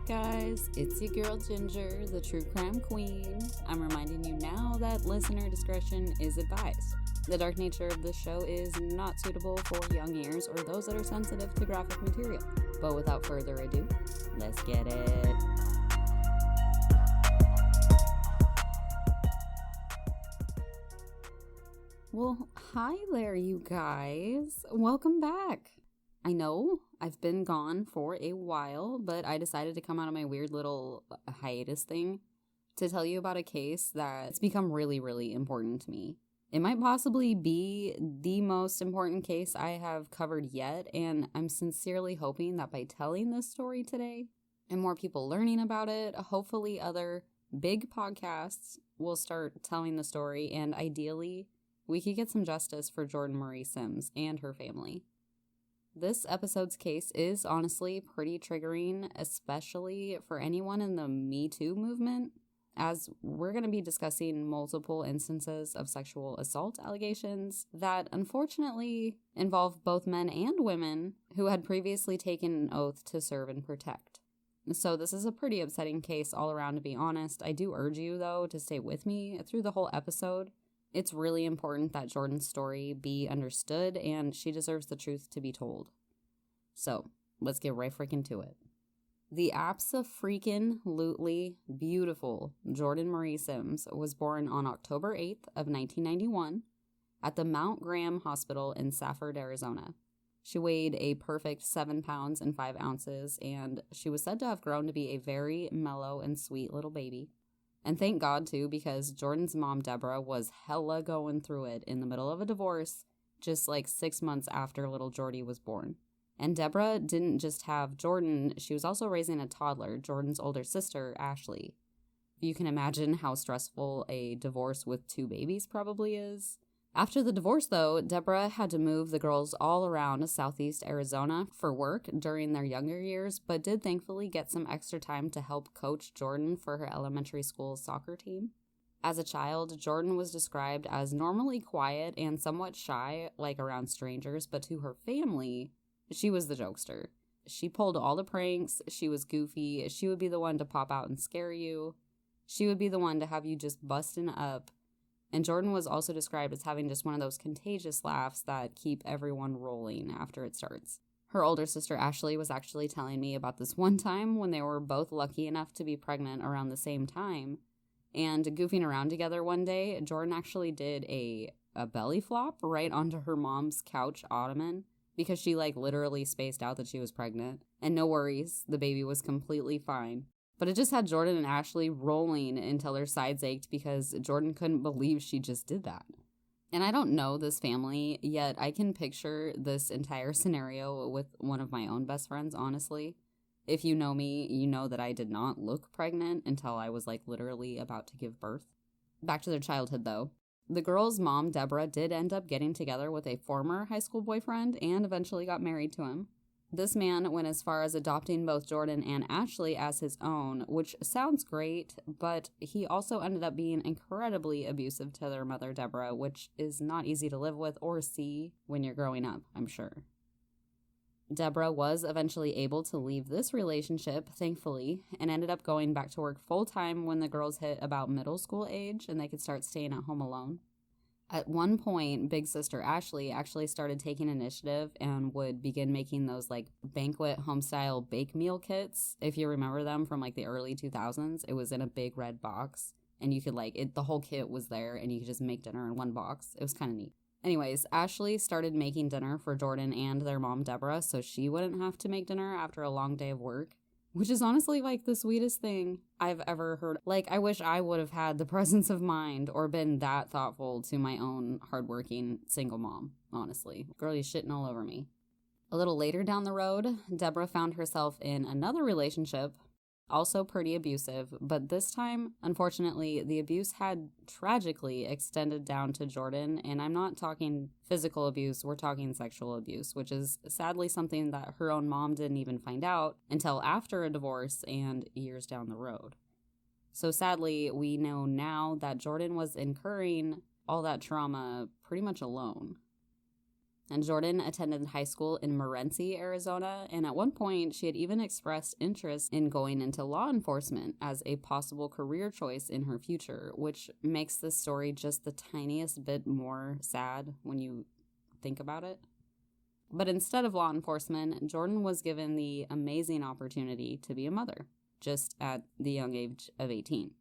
guys? It's your girl Ginger, the true crime queen. I'm reminding you now that listener discretion is advised. The dark nature of this show is not suitable for young ears or those that are sensitive to graphic material. But without further ado, let's get it. Well, hi there, you guys. Welcome back. I know I've been gone for a while, but I decided to come out of my weird little hiatus thing to tell you about a case that's become really, really important to me. It might possibly be the most important case I have covered yet, and I'm sincerely hoping that by telling this story today and more people learning about it, hopefully other big podcasts will start telling the story, and ideally, we could get some justice for Jorden Marie Simms and her family. This episode's case is honestly pretty triggering, especially for anyone in the Me Too movement, as we're going to be discussing multiple instances of sexual assault allegations that unfortunately involve both men and women who had previously taken an oath to serve and protect. So this is a pretty upsetting case all around, to be honest. I do urge you, though, to stay with me through the whole episode. It's really important that Jordan's story be understood, and she deserves the truth to be told. So, let's get right freaking to it. The abso-freaking-lutely beautiful Jorden Marie Simms was born on October 8th of 1991 at the Mount Graham Hospital in Safford, Arizona. She weighed a perfect 7 pounds and 5 ounces, and she was said to have grown to be a very mellow and sweet little baby. And thank God, too, because Jordan's mom, Deborah, was hella going through it in the middle of a divorce just like 6 months after little Jordy was born. And Deborah didn't just have Jordan, she was also raising a toddler, Jordan's older sister, Ashley. You can imagine how stressful a divorce with 2 babies probably is. After the divorce, though, Deborah had to move the girls all around Southeast Arizona for work during their younger years, but did thankfully get some extra time to help coach Jordan for her elementary school soccer team. As a child, Jordan was described as normally quiet and somewhat shy, like around strangers, but to her family, she was the jokester. She pulled all the pranks, she was goofy, she would be the one to pop out and scare you, she would be the one to have you just busting up. And Jordan was also described as having just one of those contagious laughs that keep everyone rolling after it starts. Her older sister Ashley was actually telling me about this one time when they were both lucky enough to be pregnant around the same time. And goofing around together one day, Jordan actually did a belly flop right onto her mom's couch ottoman because she literally spaced out that she was pregnant. And no worries, the baby was completely fine. But it just had Jordan and Ashley rolling until their sides ached because Jordan couldn't believe she just did that. And I don't know this family, yet I can picture this entire scenario with one of my own best friends, honestly. If you know me, you know that I did not look pregnant until I was literally about to give birth. Back to their childhood, though. The girl's mom, Deborah, did end up getting together with a former high school boyfriend and eventually got married to him. This man went as far as adopting both Jordan and Ashley as his own, which sounds great, but he also ended up being incredibly abusive to their mother, Deborah, which is not easy to live with or see when you're growing up, I'm sure. Deborah was eventually able to leave this relationship, thankfully, and ended up going back to work full-time when the girls hit about middle school age and they could start staying at home alone. At one point, big sister Ashley actually started taking initiative and would begin making those banquet home-style bake meal kits. If you remember them from the early 2000s, it was in a big red box and you could the whole kit was there and you could just make dinner in one box. It was kind of neat. Anyways, Ashley started making dinner for Jordan and their mom, Deborah, so she wouldn't have to make dinner after a long day of work, which is honestly the sweetest thing I've ever heard. I wish I would have had the presence of mind or been that thoughtful to my own hardworking single mom, honestly. Girlie's shitting all over me. A little later down the road, Deborah found herself in another relationship, also pretty abusive, but this time, unfortunately, the abuse had tragically extended down to Jordan, and I'm not talking physical abuse, we're talking sexual abuse, which is sadly something that her own mom didn't even find out until after a divorce and years down the road. So sadly, we know now that Jordan was incurring all that trauma pretty much alone. And Jorden attended high school in Morenci, Arizona, and at one point she had even expressed interest in going into law enforcement as a possible career choice in her future, which makes this story just the tiniest bit more sad when you think about it. But instead of law enforcement, Jorden was given the amazing opportunity to be a mother, just at the young age of 18.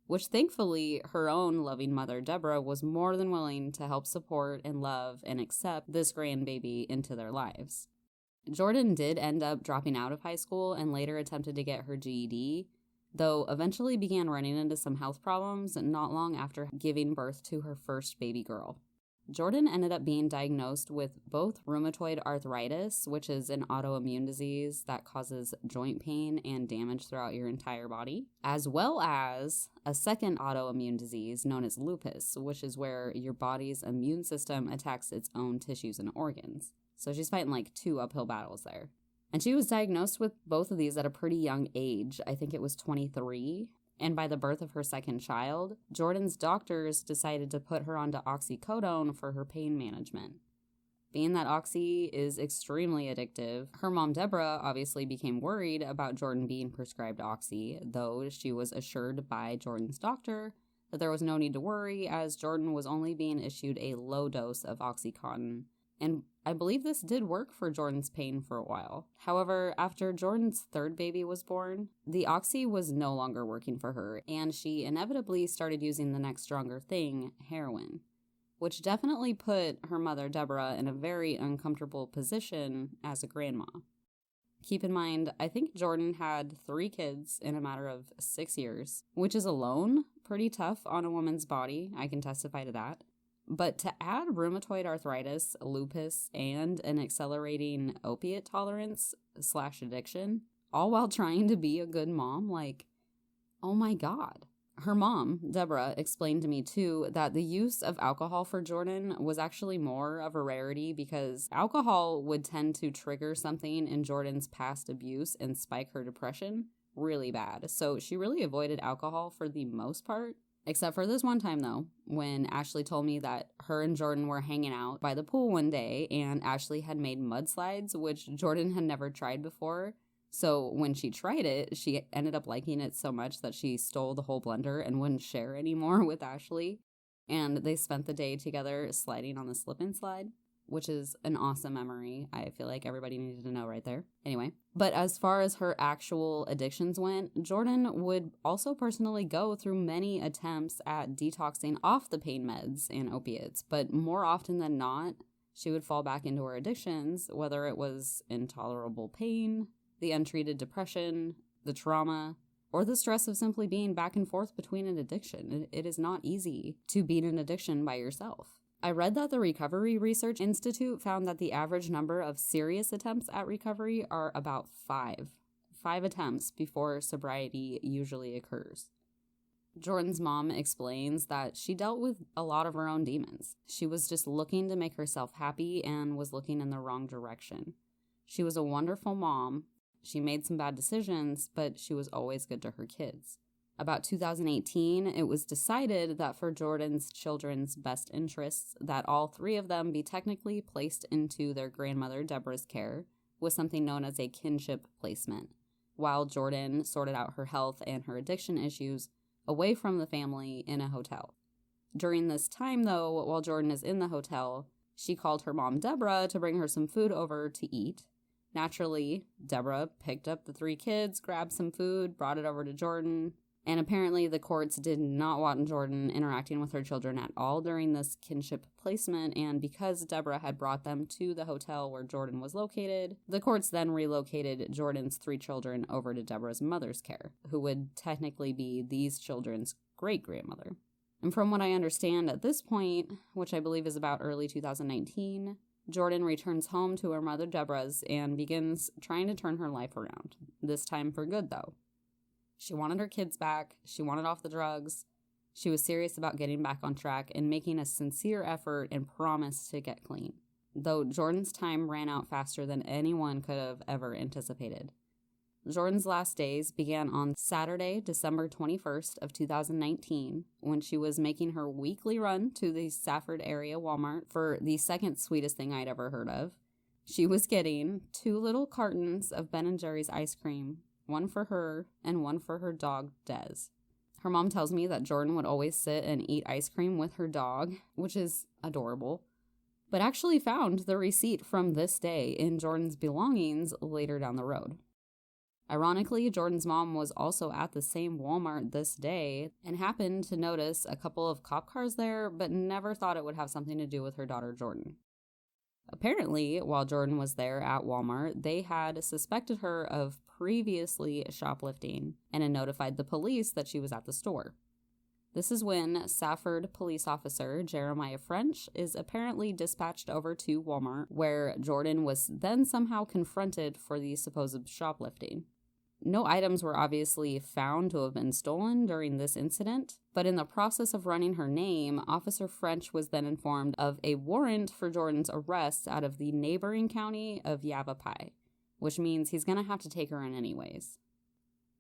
Which thankfully, her own loving mother, Deborah, was more than willing to help support and love and accept this grandbaby into their lives. Jorden did end up dropping out of high school and later attempted to get her GED, though eventually began running into some health problems not long after giving birth to her first baby girl. Jorden ended up being diagnosed with both rheumatoid arthritis, which is an autoimmune disease that causes joint pain and damage throughout your entire body, as well as a second autoimmune disease known as lupus, which is where your body's immune system attacks its own tissues and organs. So she's fighting like 2 uphill battles there. And she was diagnosed with both of these at a pretty young age. I think it was 23. And by the birth of her second child, Jorden's doctors decided to put her onto oxycodone for her pain management. Being that oxy is extremely addictive, her mom Deborah obviously became worried about Jorden being prescribed oxy, though she was assured by Jorden's doctor that there was no need to worry as Jorden was only being issued a low dose of Oxycontin. And I believe this did work for Jorden's pain for a while. However, after Jorden's third baby was born, the oxy was no longer working for her, and she inevitably started using the next stronger thing, heroin, which definitely put her mother, Deborah, in a very uncomfortable position as a grandma. Keep in mind, I think Jorden had 3 kids in a matter of 6 years, which is alone pretty tough on a woman's body. I can testify to that. But to add rheumatoid arthritis, lupus, and an accelerating opiate tolerance / addiction, all while trying to be a good mom, like, oh my God. Her mom, Deborah, explained to me too that the use of alcohol for Jorden was actually more of a rarity because alcohol would tend to trigger something in Jorden's past abuse and spike her depression really bad. So she really avoided alcohol for the most part. Except for this one time, though, when Ashley told me that her and Jorden were hanging out by the pool one day and Ashley had made mudslides, which Jorden had never tried before. So when she tried it, she ended up liking it so much that she stole the whole blender and wouldn't share anymore with Ashley. And they spent the day together sliding on the slip and slide, which is an awesome memory. I feel like everybody needed to know right there. Anyway, but as far as her actual addictions went, Jorden would also personally go through many attempts at detoxing off the pain meds and opiates, but more often than not, she would fall back into her addictions, whether it was intolerable pain, the untreated depression, the trauma, or the stress of simply being back and forth between an addiction. It is not easy to beat an addiction by yourself. I read that the Recovery Research Institute found that the average number of serious attempts at recovery are about 5. 5 attempts before sobriety usually occurs. Jorden's mom explains that she dealt with a lot of her own demons. She was just looking to make herself happy and was looking in the wrong direction. She was a wonderful mom. She made some bad decisions, but she was always good to her kids. About 2018, it was decided that for Jorden's children's best interests, that all 3 of them be technically placed into their grandmother Deborah's care with something known as a kinship placement, while Jorden sorted out her health and her addiction issues away from the family in a hotel. During this time, though, while Jorden is in the hotel, she called her mom Deborah to bring her some food over to eat. Naturally, Deborah picked up the 3 kids, grabbed some food, brought it over to Jorden. And apparently the courts did not want Jorden interacting with her children at all during this kinship placement, and because Deborah had brought them to the hotel where Jorden was located, the courts then relocated Jorden's 3 children over to Deborah's mother's care, who would technically be these children's great-grandmother. And from what I understand at this point, which I believe is about early 2019, Jorden returns home to her mother Deborah's and begins trying to turn her life around, this time for good though. She wanted her kids back, she wanted off the drugs, she was serious about getting back on track and making a sincere effort and promise to get clean, though Jorden's time ran out faster than anyone could have ever anticipated. Jordan's last days began on Saturday, December 21st of 2019, when she was making her weekly run to the Safford area Walmart for the second sweetest thing I'd ever heard of. She was getting 2 little cartons of Ben & Jerry's ice cream, one for her and one for her dog, Des. Her mom tells me that Jorden would always sit and eat ice cream with her dog, which is adorable, but actually found the receipt from this day in Jordan's belongings later down the road. Ironically, Jordan's mom was also at the same Walmart this day and happened to notice a couple of cop cars there, but never thought it would have something to do with her daughter, Jorden. Apparently, while Jorden was there at Walmart, they had suspected her of previously shoplifting and had notified the police that she was at the store. This is when Safford police officer Jeremiah French is apparently dispatched over to Walmart, where Jorden was then somehow confronted for the supposed shoplifting. No items were obviously found to have been stolen during this incident, but in the process of running her name, Officer French was then informed of a warrant for Jordan's arrest out of the neighboring county of Yavapai, which means he's going to have to take her in anyways.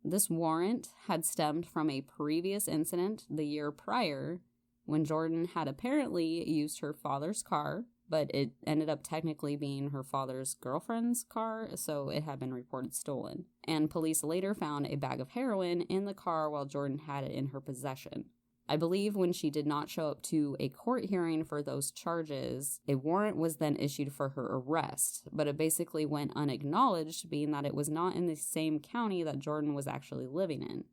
This warrant had stemmed from a previous incident the year prior when Jorden had apparently used her father's car, but it ended up technically being her father's girlfriend's car, so it had been reported stolen. And police later found a bag of heroin in the car while Jorden had it in her possession. I believe when she did not show up to a court hearing for those charges, a warrant was then issued for her arrest, but it basically went unacknowledged, being that it was not in the same county that Jorden was actually living in.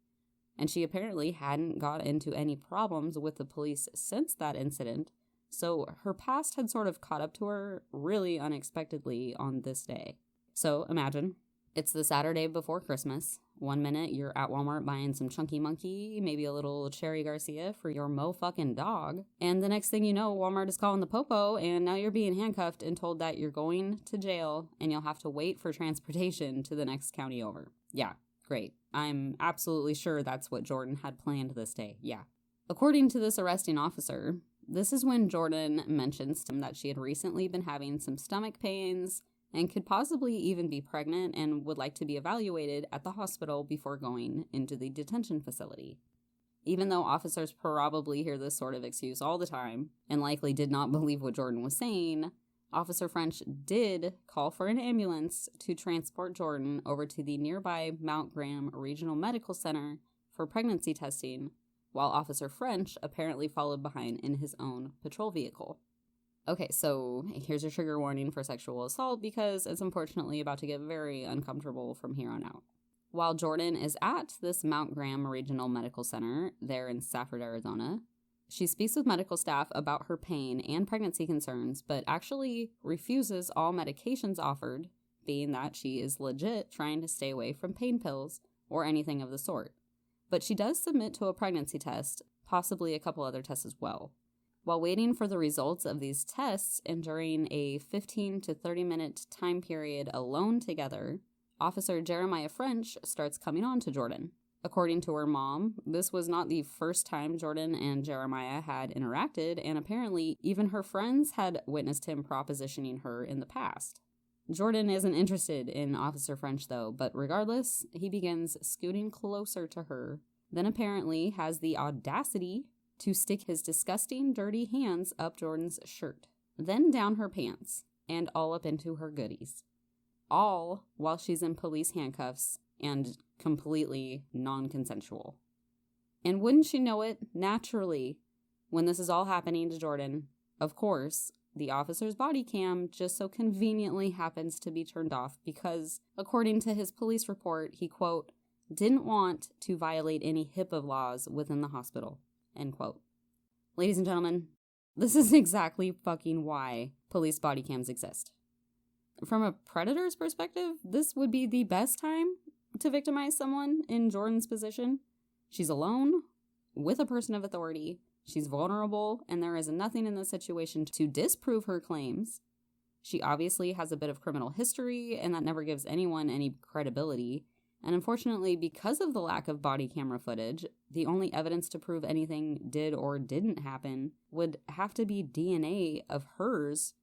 And she apparently hadn't got into any problems with the police since that incident, so her past had sort of caught up to her really unexpectedly on this day. So imagine, it's the Saturday before Christmas. 1 minute you're at Walmart buying some Chunky Monkey, maybe a little Cherry Garcia for your mo-fucking dog. And the next thing you know, Walmart is calling the popo, and now you're being handcuffed and told that you're going to jail and you'll have to wait for transportation to the next county over. Yeah, great. I'm absolutely sure that's what Jorden had planned this day. Yeah. According to this arresting officer, this is when Jorden mentions to him that she had recently been having some stomach pains and could possibly even be pregnant and would like to be evaluated at the hospital before going into the detention facility. Even though officers probably hear this sort of excuse all the time and likely did not believe what Jorden was saying, Officer French did call for an ambulance to transport Jorden over to the nearby Mount Graham Regional Medical Center for pregnancy testing, while Officer French apparently followed behind in his own patrol vehicle. Okay, so here's your trigger warning for sexual assault because it's unfortunately about to get very uncomfortable from here on out. While Jorden is at this Mount Graham Regional Medical Center there in Safford, Arizona, she speaks with medical staff about her pain and pregnancy concerns, but actually refuses all medications offered, being that she is legit trying to stay away from pain pills or anything of the sort. But she does submit to a pregnancy test, possibly a couple other tests as well. While waiting for the results of these tests and during a 15 to 30 minute time period alone together, Officer Jeremiah French starts coming on to Jorden. According to her mom, this was not the first time Jorden and Jeremiah had interacted, and apparently even her friends had witnessed him propositioning her in the past. Jorden isn't interested in Officer French though, but regardless, he begins scooting closer to her, then apparently has the audacity to stick his disgusting, dirty hands up Jordan's shirt, then down her pants, and all up into her goodies. All while she's in police handcuffs and completely non-consensual. And wouldn't you know it, naturally, when this is all happening to Jorden, of course, the officer's body cam just so conveniently happens to be turned off because, according to his police report, he, quote, didn't want to violate any HIPAA laws within the hospital, end quote. Ladies and gentlemen, this is exactly fucking why police body cams exist. From a predator's perspective, this would be the best time to victimize someone in Jordan's position. She's alone, with a person of authority, she's vulnerable, and there is nothing in this situation to disprove her claims. She obviously has a bit of criminal history, and that never gives anyone any credibility. And unfortunately, because of the lack of body camera footage, the only evidence to prove anything did or didn't happen would have to be DNA of hers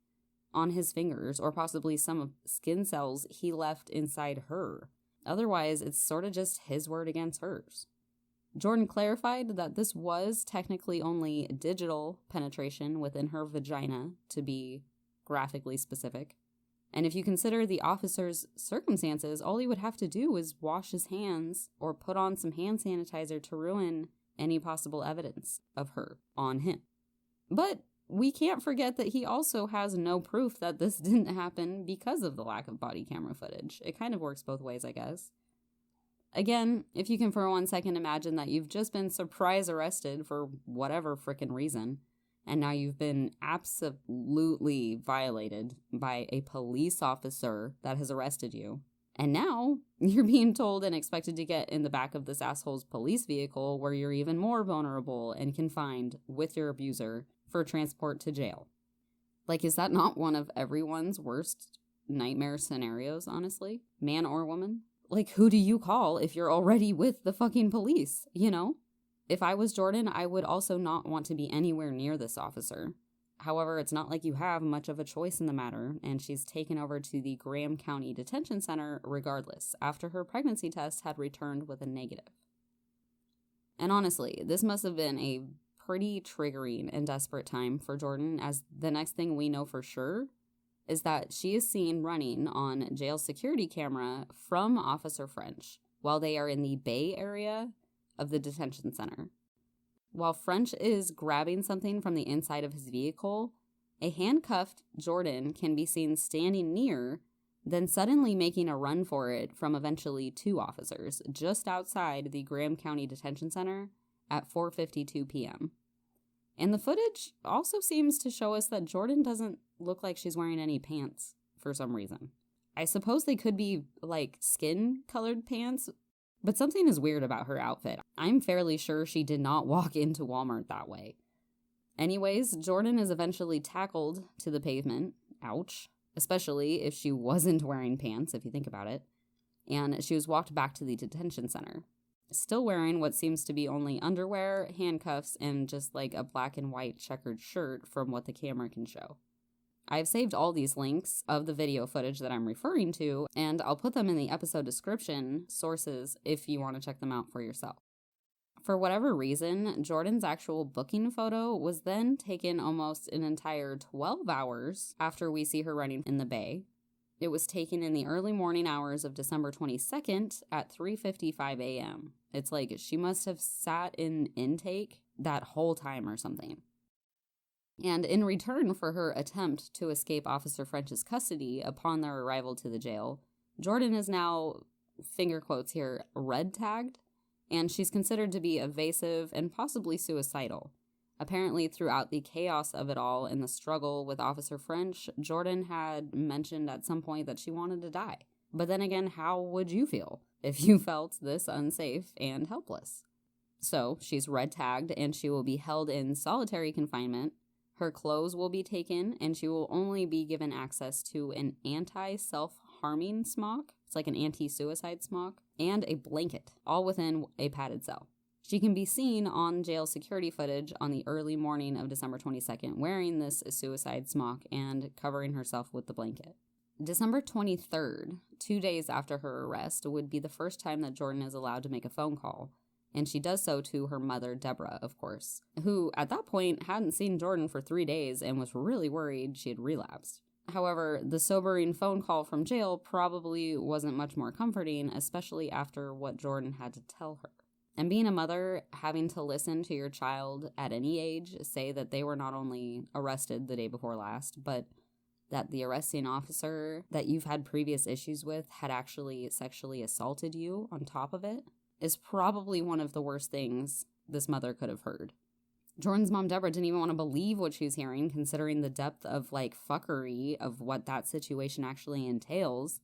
on his fingers, or possibly some of skin cells he left inside her. Otherwise, it's sort of just his word against hers. Jorden clarified that this was technically only digital penetration within her vagina, to be graphically specific. And if you consider the officer's circumstances, all he would have to do is wash his hands or put on some hand sanitizer to ruin any possible evidence of her on him. But we can't forget that he also has no proof that this didn't happen because of the lack of body camera footage. It kind of works both ways, I guess. Again, if you can for 1 second imagine that you've just been surprise arrested for whatever frickin' reason, and now you've been absolutely violated by a police officer that has arrested you, and now you're being told and expected to get in the back of this asshole's police vehicle where you're even more vulnerable and confined with your abuser for transport to jail. Like, is that not one of everyone's worst nightmare scenarios, honestly? Man or woman? Like, who do you call if you're already with the fucking police, you know? If I was Jorden, I would also not want to be anywhere near this officer. However, it's not like you have much of a choice in the matter, and she's taken over to the Graham County Detention Center regardless, after her pregnancy test had returned with a negative. And honestly, this must have been a pretty triggering and desperate time for Jorden, as the next thing we know for sure is that she is seen running on jail security camera from Officer French while they are in the bay area of the detention center. While French is grabbing something from the inside of his vehicle, a handcuffed Jorden can be seen standing near, then suddenly making a run for it from eventually 2 officers just outside the Graham County Detention Center at 4:52 p.m. And the footage also seems to show us that Jorden doesn't look like she's wearing any pants for some reason. I suppose they could be like skin-colored pants, but something is weird about her outfit. I'm fairly sure she did not walk into Walmart that way. Anyways, Jorden is eventually tackled to the pavement. Ouch. Especially if she wasn't wearing pants, if you think about it. And she was walked back to the detention center, still wearing what seems to be only underwear, handcuffs, and just like a black and white checkered shirt from what the camera can show. I've saved all these links of the video footage that I'm referring to, and I'll put them in the episode description sources if you want to check them out for yourself. For whatever reason, Jordan's actual booking photo was then taken almost an entire 12 hours after we see her running in the bay. It was taken in the early morning hours of December 22nd at 3:55 a.m. It's like she must have sat in intake that whole time or something. And in return for her attempt to escape Officer French's custody upon their arrival to the jail, Jorden is now, finger quotes here, red tagged, and she's considered to be evasive and possibly suicidal. Apparently, throughout the chaos of it all and the struggle with Officer French, Jorden had mentioned at some point that she wanted to die. But then again, how would you feel if you felt this unsafe and helpless? So, she's red tagged and she will be held in solitary confinement. Her clothes will be taken and she will only be given access to an anti-self-harming smock. It's like an anti-suicide smock, and a blanket, all within a padded cell. She can be seen on jail security footage on the early morning of December 22nd wearing this suicide smock and covering herself with the blanket. December 23rd, 2 days after her arrest, would be the first time that Jorden is allowed to make a phone call, and she does so to her mother, Deborah, of course, who at that point hadn't seen Jorden for 3 days and was really worried she had relapsed. However, the sobering phone call from jail probably wasn't much more comforting, especially after what Jorden had to tell her. And being a mother, having to listen to your child at any age say that they were not only arrested the day before last, but that the arresting officer that you've had previous issues with had actually sexually assaulted you on top of it, is probably one of the worst things this mother could have heard. Jordan's mom, Deborah, didn't even want to believe what she was hearing, considering the depth of, fuckery of what that situation actually entails.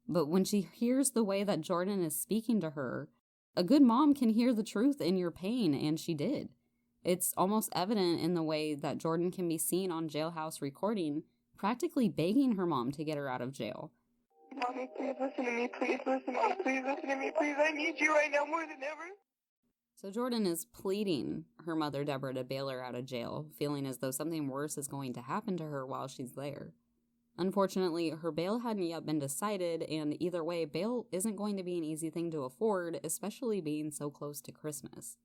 But when she hears the way that Jorden is speaking to her, a good mom can hear the truth in your pain, and she did. It's almost evident in the way that Jorden can be seen on Jailhouse recording, practically begging her mom to get her out of jail. Mommy, please listen to me. Please listen to me. Please listen to me. Please, I need you right now more than ever. So Jorden is pleading her mother, Deborah, to bail her out of jail, feeling as though something worse is going to happen to her while she's there. Unfortunately, her bail hadn't yet been decided, and either way, bail isn't going to be an easy thing to afford, especially being so close to Christmas.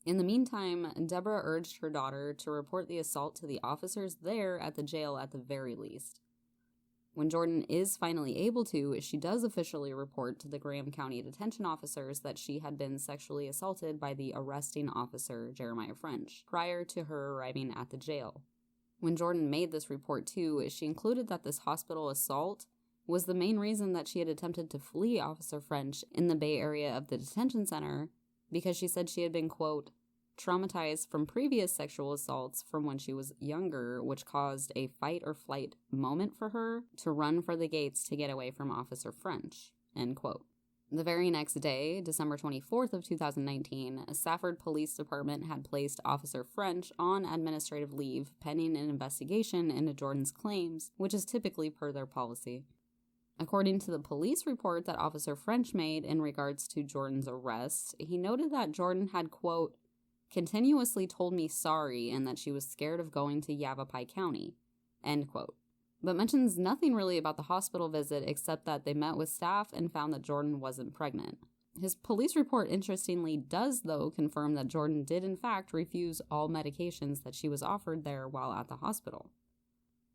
In the meantime, Deborah urged her daughter to report the assault to the officers there at the jail at the very least. When Jorden is finally able to, she does officially report to the Graham County detention officers that she had been sexually assaulted by the arresting officer, Jeremiah French, prior to her arriving at the jail. When Jorden made this report too, she included that this hospital assault was the main reason that she had attempted to flee Officer French in the Bay Area of the detention center, because she said she had been, quote, traumatized from previous sexual assaults from when she was younger, which caused a fight or flight moment for her to run for the gates to get away from Officer French, end quote. The very next day, December 24th of 2019, a Safford Police Department had placed Officer French on administrative leave pending an investigation into Jordan's claims, which is typically per their policy. According to the police report that Officer French made in regards to Jordan's arrest, he noted that Jorden had, quote, continuously told me sorry and that she was scared of going to Yavapai County, end quote. But mentions nothing really about the hospital visit except that they met with staff and found that Jorden wasn't pregnant. His police report interestingly does, though, confirm that Jorden did in fact refuse all medications that she was offered there while at the hospital.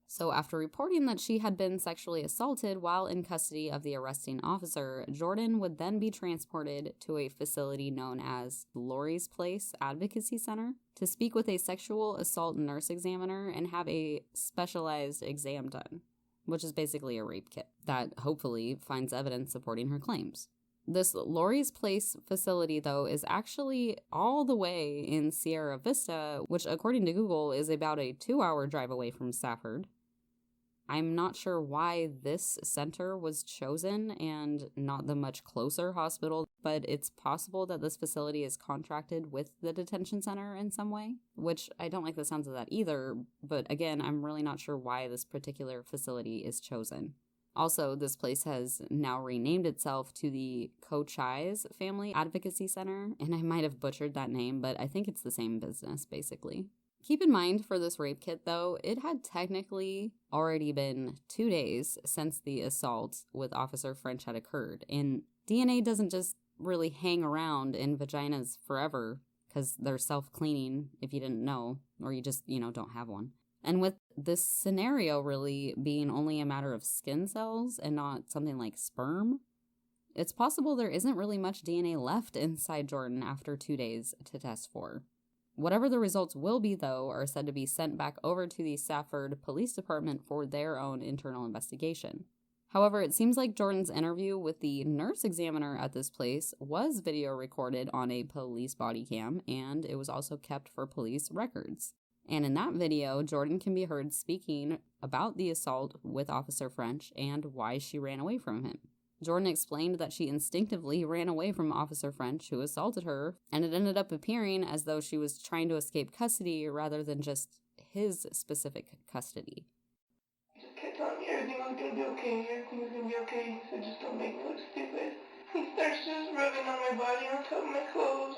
So after reporting that she had been sexually assaulted while in custody of the arresting officer, Jorden would then be transported to a facility known as Lori's Place Advocacy Center to speak with a sexual assault nurse examiner and have a specialized exam done, which is basically a rape kit that hopefully finds evidence supporting her claims. This Lori's Place facility, though, is actually all the way in Sierra Vista, which according to Google is about a 2-hour drive away from Safford. I'm not sure why this center was chosen and not the much closer hospital, but it's possible that this facility is contracted with the detention center in some way, which I don't like the sounds of that either, but again, I'm really not sure why this particular facility is chosen. Also, this place has now renamed itself to the Cochise Family Advocacy Center, and I might have butchered that name, but I think it's the same business, basically. Keep in mind for this rape kit, though, it had technically already been 2 days since the assault with Officer French had occurred, and DNA doesn't just really hang around in vaginas forever because they're self-cleaning if you didn't know, or you just, don't have one. And with this scenario really being only a matter of skin cells and not something like sperm, it's possible there isn't really much DNA left inside Jorden after 2 days to test for. Whatever the results will be, though, are said to be sent back over to the Safford Police Department for their own internal investigation. However, it seems like Jorden's interview with the nurse examiner at this place was video recorded on a police body cam, and it was also kept for police records. And in that video, Jorden can be heard speaking about the assault with Officer French and why she ran away from him. Jorden explained that she instinctively ran away from Officer French, who assaulted her, and it ended up appearing as though she was trying to escape custody rather than just his specific custody. He just kept telling me everything was going to be okay, everything was going to be okay. He said, just don't make me look stupid. He starts just rubbing on my body on top of my clothes,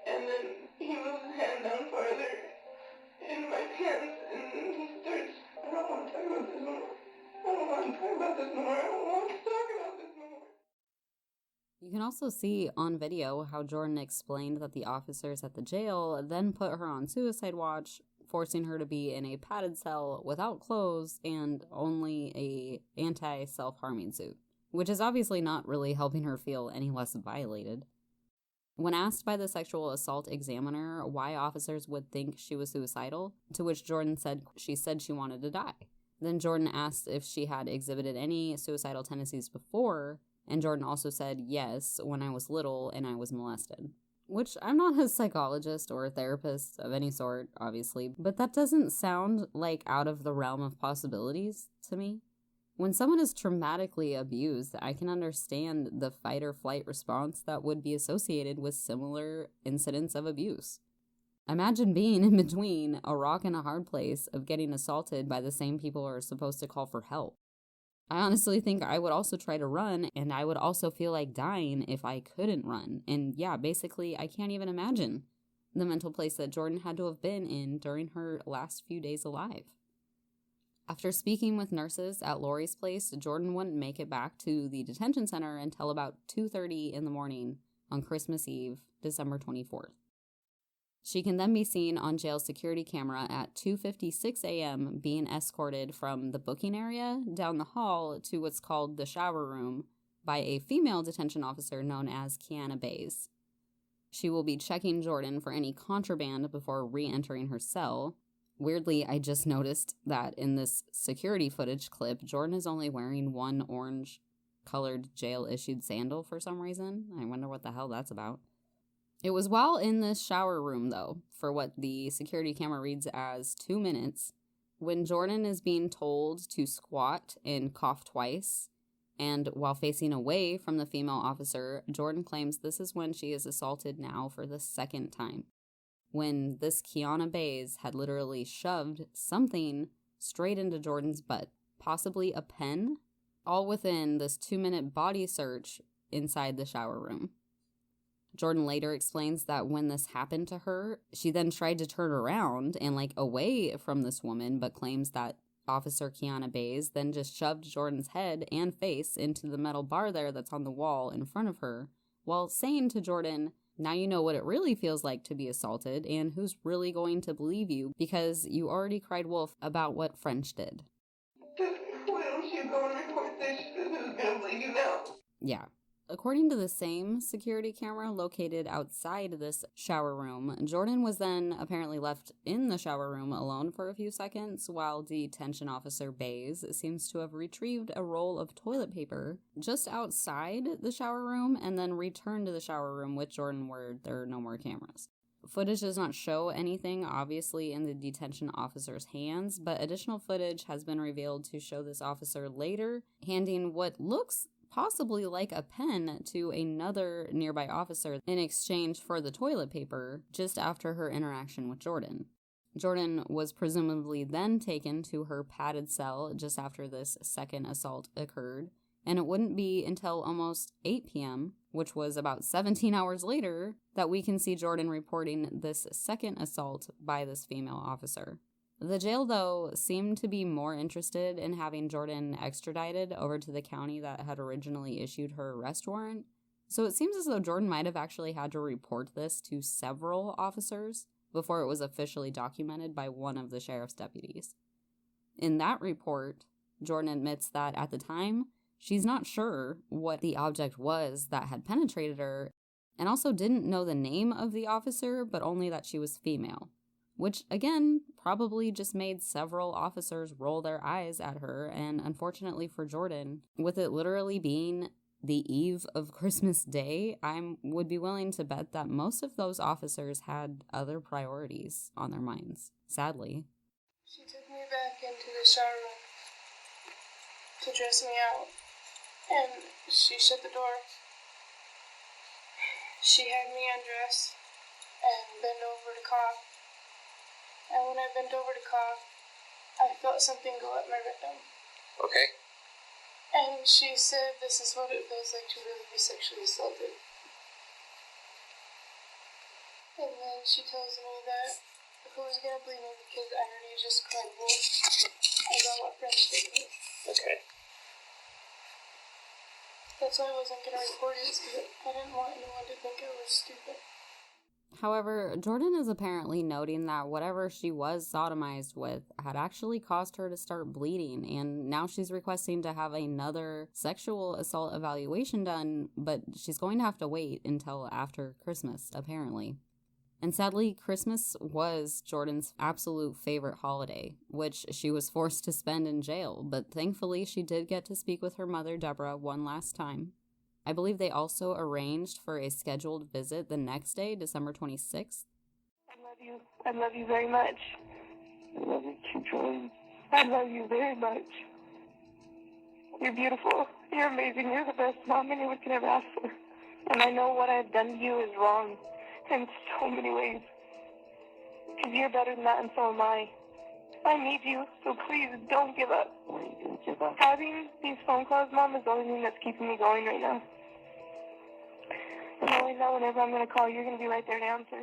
and then he moves his hand down farther in my pants, and he starts, I don't want to talk about this no more. I don't want to talk about this no more. I don't want to talk about this no more. You can also see on video how Jorden explained that the officers at the jail then put her on suicide watch, forcing her to be in a padded cell without clothes and only a anti-self-harming suit, which is obviously not really helping her feel any less violated. When asked by the sexual assault examiner why officers would think she was suicidal, to which Jorden said she wanted to die. Then Jorden asked if she had exhibited any suicidal tendencies before, and Jorden also said yes, when I was little and I was molested. Which, I'm not a psychologist or a therapist of any sort, obviously, but that doesn't sound like out of the realm of possibilities to me. When someone is traumatically abused, I can understand the fight or flight response that would be associated with similar incidents of abuse. Imagine being in between a rock and a hard place of getting assaulted by the same people who are supposed to call for help. I honestly think I would also try to run, and I would also feel like dying if I couldn't run. And yeah, basically, I can't even imagine the mental place that Jorden had to have been in during her last few days alive. After speaking with nurses at Lori's place, Jorden wouldn't make it back to the detention center until about 2:30 in the morning on Christmas Eve, December 24th. She can then be seen on jail security camera at 2:56 a.m. being escorted from the booking area down the hall to what's called the shower room by a female detention officer known as Kiana Bays. She will be checking Jorden for any contraband before re-entering her cell. Weirdly, I just noticed that in this security footage clip, Jorden is only wearing one orange-colored jail-issued sandal for some reason. I wonder what the hell that's about. It was while in this shower room, though, for what the security camera reads as 2 minutes, when Jorden is being told to squat and cough twice, and while facing away from the female officer, Jorden claims this is when she is assaulted now for the second time, when this Kiana Bays had literally shoved something straight into Jordan's butt, possibly a pen, all within this 2-minute body search inside the shower room. Jorden later explains that when this happened to her, she then tried to turn around and away from this woman, but claims that Officer Kiana Bays then just shoved Jordan's head and face into the metal bar there that's on the wall in front of her, while saying to Jorden, "Now you know what it really feels like to be assaulted, and who's really going to believe you because you already cried wolf about what French did." Why don't you go and report this? Who's gonna believe you now? Yeah. According to the same security camera located outside this shower room, Jorden was then apparently left in the shower room alone for a few seconds, while detention officer Bays seems to have retrieved a roll of toilet paper just outside the shower room and then returned to the shower room with Jorden where there are no more cameras. Footage does not show anything, obviously, in the detention officer's hands, but additional footage has been revealed to show this officer later handing what looks possibly like a pen to another nearby officer in exchange for the toilet paper just after her interaction with Jorden. Jorden was presumably then taken to her padded cell just after this second assault occurred, and it wouldn't be until almost 8 p.m., which was about 17 hours later, that we can see Jorden reporting this second assault by this female officer. The jail, though, seemed to be more interested in having Jorden extradited over to the county that had originally issued her arrest warrant, so it seems as though Jorden might have actually had to report this to several officers before it was officially documented by one of the sheriff's deputies. In that report, Jorden admits that at the time, she's not sure what the object was that had penetrated her, and also didn't know the name of the officer, but only that she was female. Which, again, probably just made several officers roll their eyes at her, and unfortunately for Jorden, with it literally being the eve of Christmas Day, I would be willing to bet that most of those officers had other priorities on their minds, sadly. She took me back into the shower room to dress me out, and she shut the door. She had me undress and bend over to cough. And when I bent over to cough, I felt something go up my rectum. Okay. And she said this is what it feels like to really be sexually assaulted. And then she tells me that who's gonna believe me because I already just cried wolf about what French did me. Okay. That's why I wasn't gonna report it, because I didn't want anyone to think I was stupid. However, Jorden is apparently noting that whatever she was sodomized with had actually caused her to start bleeding, and now she's requesting to have another sexual assault evaluation done, but she's going to have to wait until after Christmas, apparently. And sadly, Christmas was Jordan's absolute favorite holiday, which she was forced to spend in jail, but thankfully she did get to speak with her mother, Deborah, one last time. I believe they also arranged for a scheduled visit the next day, December 26th. I love you. I love you very much. I love you too, Jordan. I love you very much. You're beautiful. You're amazing. You're the best mom anyone could ever ask for. And I know what I've done to you is wrong in so many ways. Because you're better than that, and so am I. I need you, so please don't give up. Why are you going to give up? Having these phone calls, Mom, is the only thing that's keeping me going right now. Knowing that whenever I'm going to call, you're going to be right there to answer.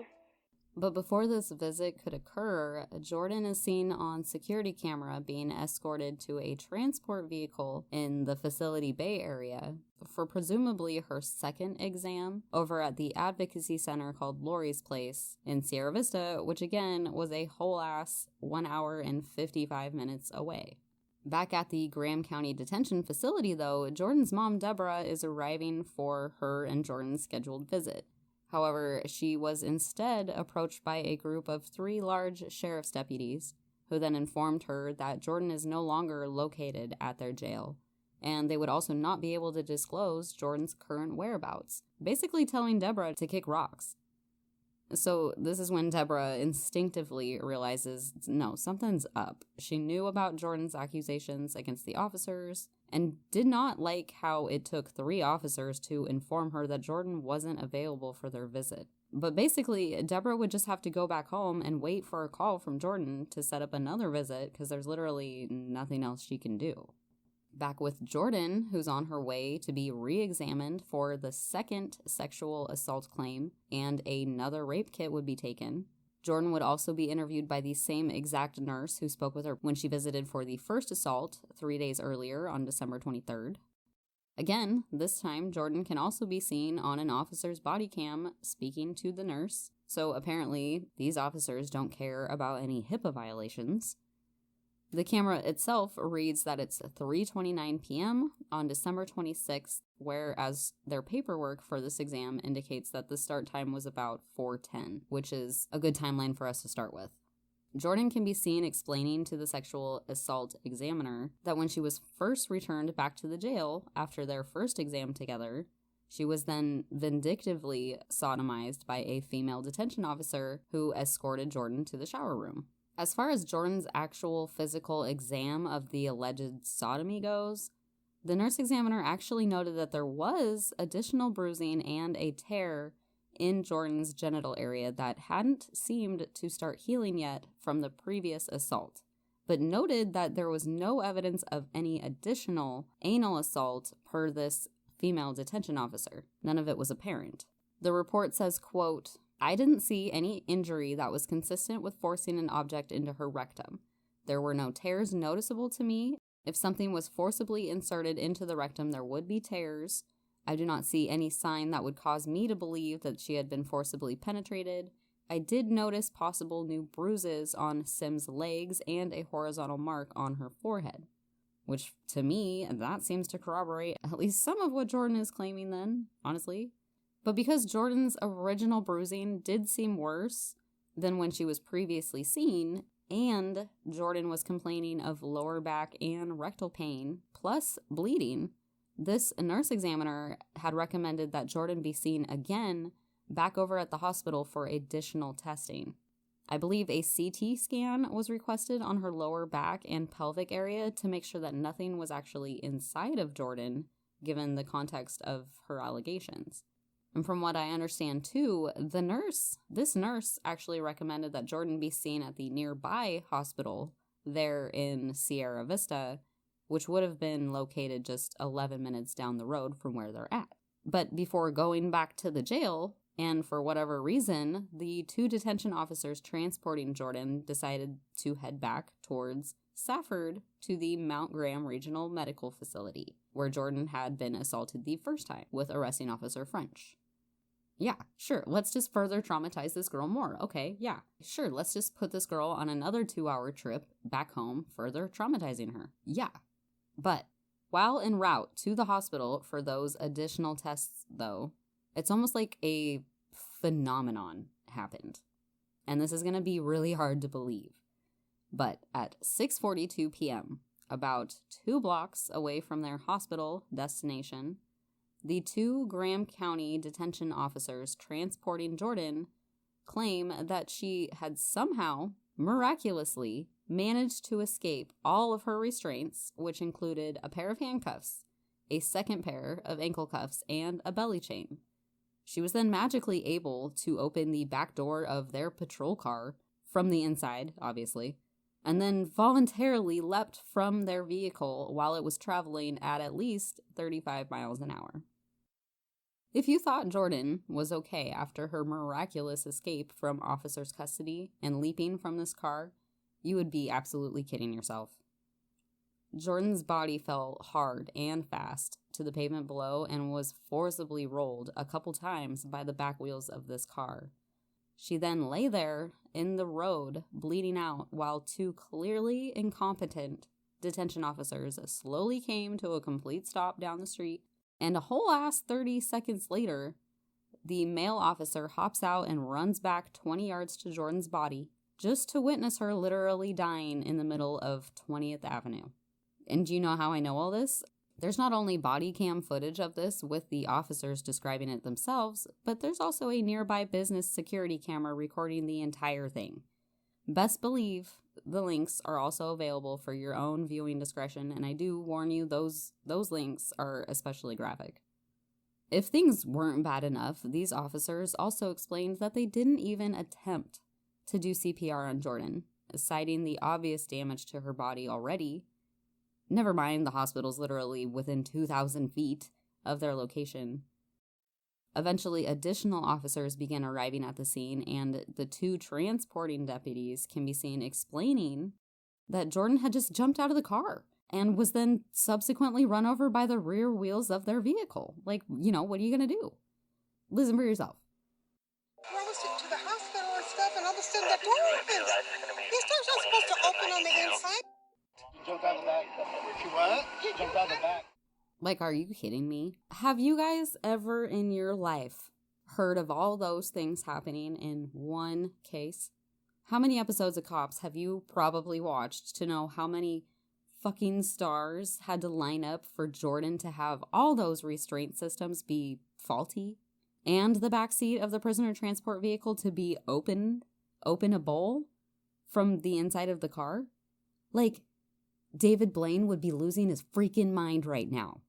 But before this visit could occur, Jorden is seen on security camera being escorted to a transport vehicle in the Facility Bay area for presumably her second exam over at the advocacy center called Lori's Place in Sierra Vista, which again was a whole ass 1 hour and 55 minutes away. Back at the Graham County Detention Facility, though, Jordan's mom, Deborah, is arriving for her and Jordan's scheduled visit. However, she was instead approached by a group of 3 large sheriff's deputies, who then informed her that Jorden is no longer located at their jail, and they would also not be able to disclose Jordan's current whereabouts, basically telling Deborah to kick rocks. So this is when Deborah instinctively realizes, no, something's up. She knew about Jordan's accusations against the officers and did not like how it took 3 officers to inform her that Jorden wasn't available for their visit. But basically, Deborah would just have to go back home and wait for a call from Jorden to set up another visit because there's literally nothing else she can do. Back with Jorden, who's on her way to be re-examined for the second sexual assault claim, and another rape kit would be taken. Jorden would also be interviewed by the same exact nurse who spoke with her when she visited for the first assault 3 days earlier on December 23rd. Again, this time, Jorden can also be seen on an officer's body cam speaking to the nurse, so apparently these officers don't care about any HIPAA violations. The camera itself reads that it's 3:29 p.m. on December 26th, whereas their paperwork for this exam indicates that the start time was about 4:10, which is a good timeline for us to start with. Jorden can be seen explaining to the sexual assault examiner that when she was first returned back to the jail after their first exam together, she was then vindictively sodomized by a female detention officer who escorted Jorden to the shower room. As far as Jordan's actual physical exam of the alleged sodomy goes, the nurse examiner actually noted that there was additional bruising and a tear in Jordan's genital area that hadn't seemed to start healing yet from the previous assault, but noted that there was no evidence of any additional anal assault per this female detention officer. None of it was apparent. The report says, quote, "I didn't see any injury that was consistent with forcing an object into her rectum. There were no tears noticeable to me. If something was forcibly inserted into the rectum, there would be tears. I do not see any sign that would cause me to believe that she had been forcibly penetrated. I did notice possible new bruises on Simms' legs and a horizontal mark on her forehead." Which, to me, that seems to corroborate at least some of what Jorden is claiming then, honestly. But because Jordan's original bruising did seem worse than when she was previously seen, and Jorden was complaining of lower back and rectal pain, plus bleeding, this nurse examiner had recommended that Jorden be seen again back over at the hospital for additional testing. I believe a CT scan was requested on her lower back and pelvic area to make sure that nothing was actually inside of Jorden, given the context of her allegations. And from what I understand too, this nurse actually recommended that Jorden be seen at the nearby hospital there in Sierra Vista, which would have been located just 11 minutes down the road from where they're at. But before going back to the jail, and for whatever reason, the 2 detention officers transporting Jorden decided to head back towards Safford to the Mount Graham Regional Medical Facility, where Jorden had been assaulted the first time with arresting officer French. Yeah, sure, let's just further traumatize this girl more. Okay, yeah, sure, let's just put this girl on another 2-hour trip back home, further traumatizing her. Yeah. But while en route to the hospital for those additional tests, though, it's almost like a phenomenon happened. And this is going to be really hard to believe. But at 6:42 p.m., about 2 blocks away from their hospital destination, the 2 Graham County detention officers transporting Jorden claim that she had somehow, miraculously, managed to escape all of her restraints, which included a pair of handcuffs, a second pair of ankle cuffs, and a belly chain. She was then magically able to open the back door of their patrol car, from the inside, obviously, and then voluntarily leapt from their vehicle while it was traveling at least 35 miles an hour. If you thought Jorden was okay after her miraculous escape from officers' custody and leaping from this car, you would be absolutely kidding yourself. Jordan's body fell hard and fast to the pavement below and was forcibly rolled a couple times by the back wheels of this car. She then lay there in the road, bleeding out, while two clearly incompetent detention officers slowly came to a complete stop down the street, and a whole ass 30 seconds later, the male officer hops out and runs back 20 yards to Jordan's body, just to witness her literally dying in the middle of 20th Avenue. And do you know how I know all this? There's not only body cam footage of this with the officers describing it themselves, but there's also a nearby business security camera recording the entire thing. Best believe the links are also available for your own viewing discretion, and I do warn you, those links are especially graphic. If things weren't bad enough, these officers also explained that they didn't even attempt to do CPR on Jorden, citing the obvious damage to her body already. Never mind, the hospital's literally within 2,000 feet of their location. Eventually, additional officers began arriving at the scene, and the two transporting deputies can be seen explaining that Jorden had just jumped out of the car and was then subsequently run over by the rear wheels of their vehicle. Like, what are you going to do? Listen for yourself. I was to the hospital and stuff, and all of a sudden the door opens. These doors aren't supposed to open on the inside. Jumped out the back. She what? Jumped out the back. Like, are you kidding me? Have you guys ever in your life heard of all those things happening in one case? How many episodes of Cops have you probably watched to know how many fucking stars had to line up for Jorden to have all those restraint systems be faulty? And the backseat of the prisoner transport vehicle to be openable from the inside of the car? Like, David Blaine would be losing his freaking mind right now.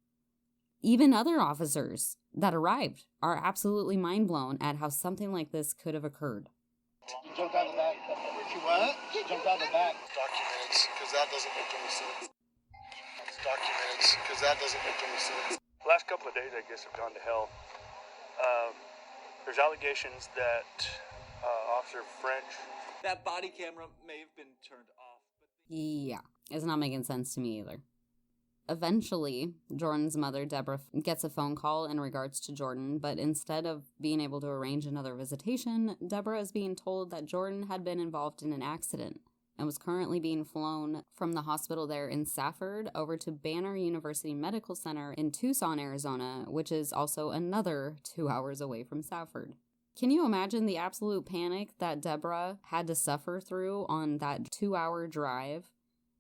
Even other officers that arrived are absolutely mind blown at how something like this could have occurred. She jumped out the back. She what? She jumped out the back. Documents, because that doesn't make any sense. Documents, because that doesn't make any sense. The last couple of days, I guess, have gone to hell. There's allegations that Officer French... That body camera may have been turned off. Yeah, it's not making sense to me either. Eventually, Jordan's mother, Deborah, gets a phone call in regards to Jorden, but instead of being able to arrange another visitation, Deborah is being told that Jorden had been involved in an accident and was currently being flown from the hospital there in Safford over to Banner University Medical Center in Tucson, Arizona, which is also another 2 hours away from Safford. Can you imagine the absolute panic that Deborah had to suffer through on that 2-hour drive?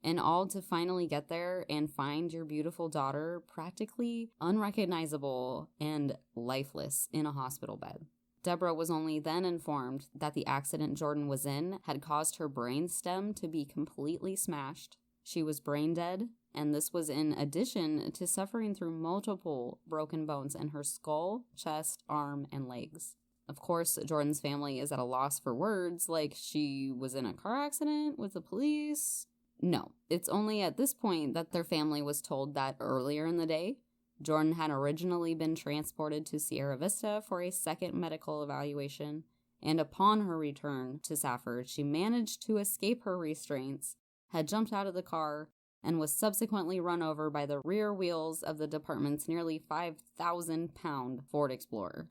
And all to finally get there and find your beautiful daughter practically unrecognizable and lifeless in a hospital bed. Deborah was only then informed that the accident Jorden was in had caused her brain stem to be completely smashed. She was brain dead, and this was in addition to suffering through multiple broken bones in her skull, chest, arm, and legs. Of course, Jordan's family is at a loss for words, like she was in a car accident with the police. No, it's only at this point that their family was told that earlier in the day, Jorden had originally been transported to Sierra Vista for a second medical evaluation, and upon her return to Safford, she managed to escape her restraints, had jumped out of the car, and was subsequently run over by the rear wheels of the department's nearly 5,000-pound Ford Explorer,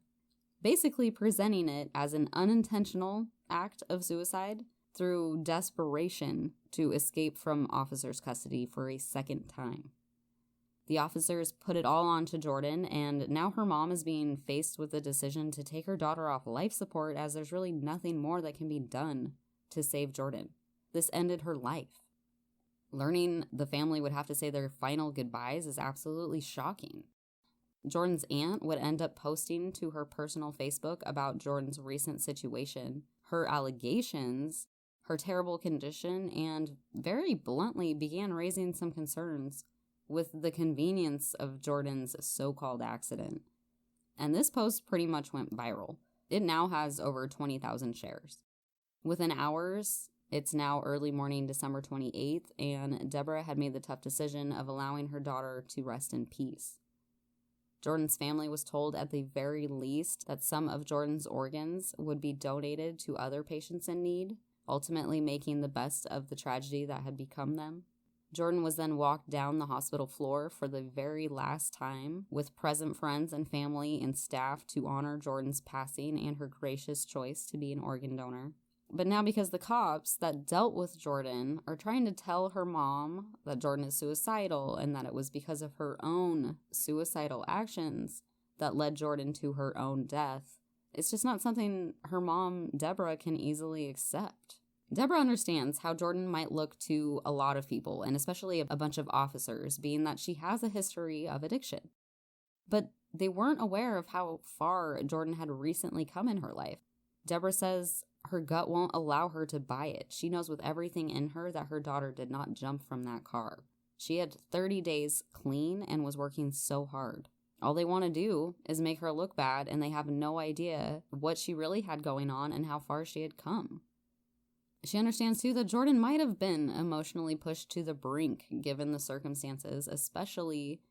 basically presenting it as an unintentional act of suicide through desperation to escape from officers' custody for a second time. The officers put it all onto Jorden, and now her mom is being faced with the decision to take her daughter off life support, as there's really nothing more that can be done to save Jorden. This ended her life. Learning the family would have to say their final goodbyes is absolutely shocking. Jordan's aunt would end up posting to her personal Facebook about Jordan's recent situation, her allegations, her terrible condition, and very bluntly began raising some concerns with the convenience of Jordan's so-called accident. And this post pretty much went viral. It now has over 20,000 shares. Within hours, it's now early morning December 28th, and Deborah had made the tough decision of allowing her daughter to rest in peace. Jordan's family was told at the very least that some of Jordan's organs would be donated to other patients in need, ultimately making the best of the tragedy that had become them. Jorden was then walked down the hospital floor for the very last time with present friends and family and staff to honor Jordan's passing and her gracious choice to be an organ donor. But now, because the cops that dealt with Jorden are trying to tell her mom that Jorden is suicidal and that it was because of her own suicidal actions that led Jorden to her own death, it's just not something her mom, Deborah, can easily accept. Deborah understands how Jorden might look to a lot of people, and especially a bunch of officers, being that she has a history of addiction. But they weren't aware of how far Jorden had recently come in her life. Deborah says her gut won't allow her to buy it. She knows with everything in her that her daughter did not jump from that car. She had 30 days clean and was working so hard. All they want to do is make her look bad, and they have no idea what she really had going on and how far she had come. She understands, too, that Jorden might have been emotionally pushed to the brink given the circumstances, especially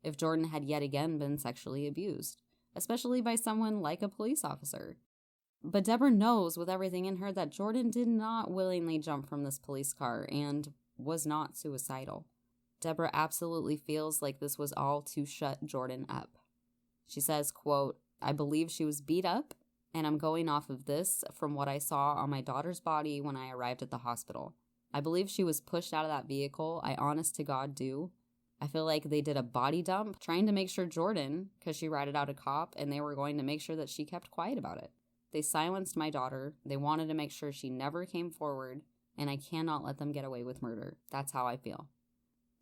if Jorden had yet again been sexually abused, especially by someone like a police officer. But Deborah knows with everything in her that Jorden did not willingly jump from this police car and was not suicidal. Deborah absolutely feels like this was all to shut Jorden up. She says, quote, "I believe she was beat up, and I'm going off of this from what I saw on my daughter's body when I arrived at the hospital. I believe she was pushed out of that vehicle. I honest to God do. I feel like they did a body dump trying to make sure Jorden, because she ratted out a cop, and they were going to make sure that she kept quiet about it. They silenced my daughter. They wanted to make sure she never came forward, and I cannot let them get away with murder. That's how I feel."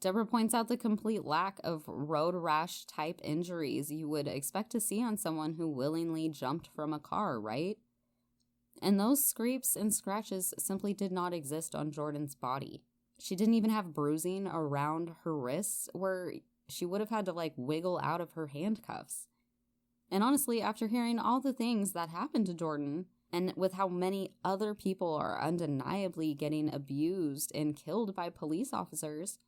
Deborah points out the complete lack of road rash type injuries you would expect to see on someone who willingly jumped from a car, right? And those scrapes and scratches simply did not exist on Jordan's body. She didn't even have bruising around her wrists where she would have had to wiggle out of her handcuffs. And honestly, after hearing all the things that happened to Jorden, and with how many other people are undeniably getting abused and killed by police officers,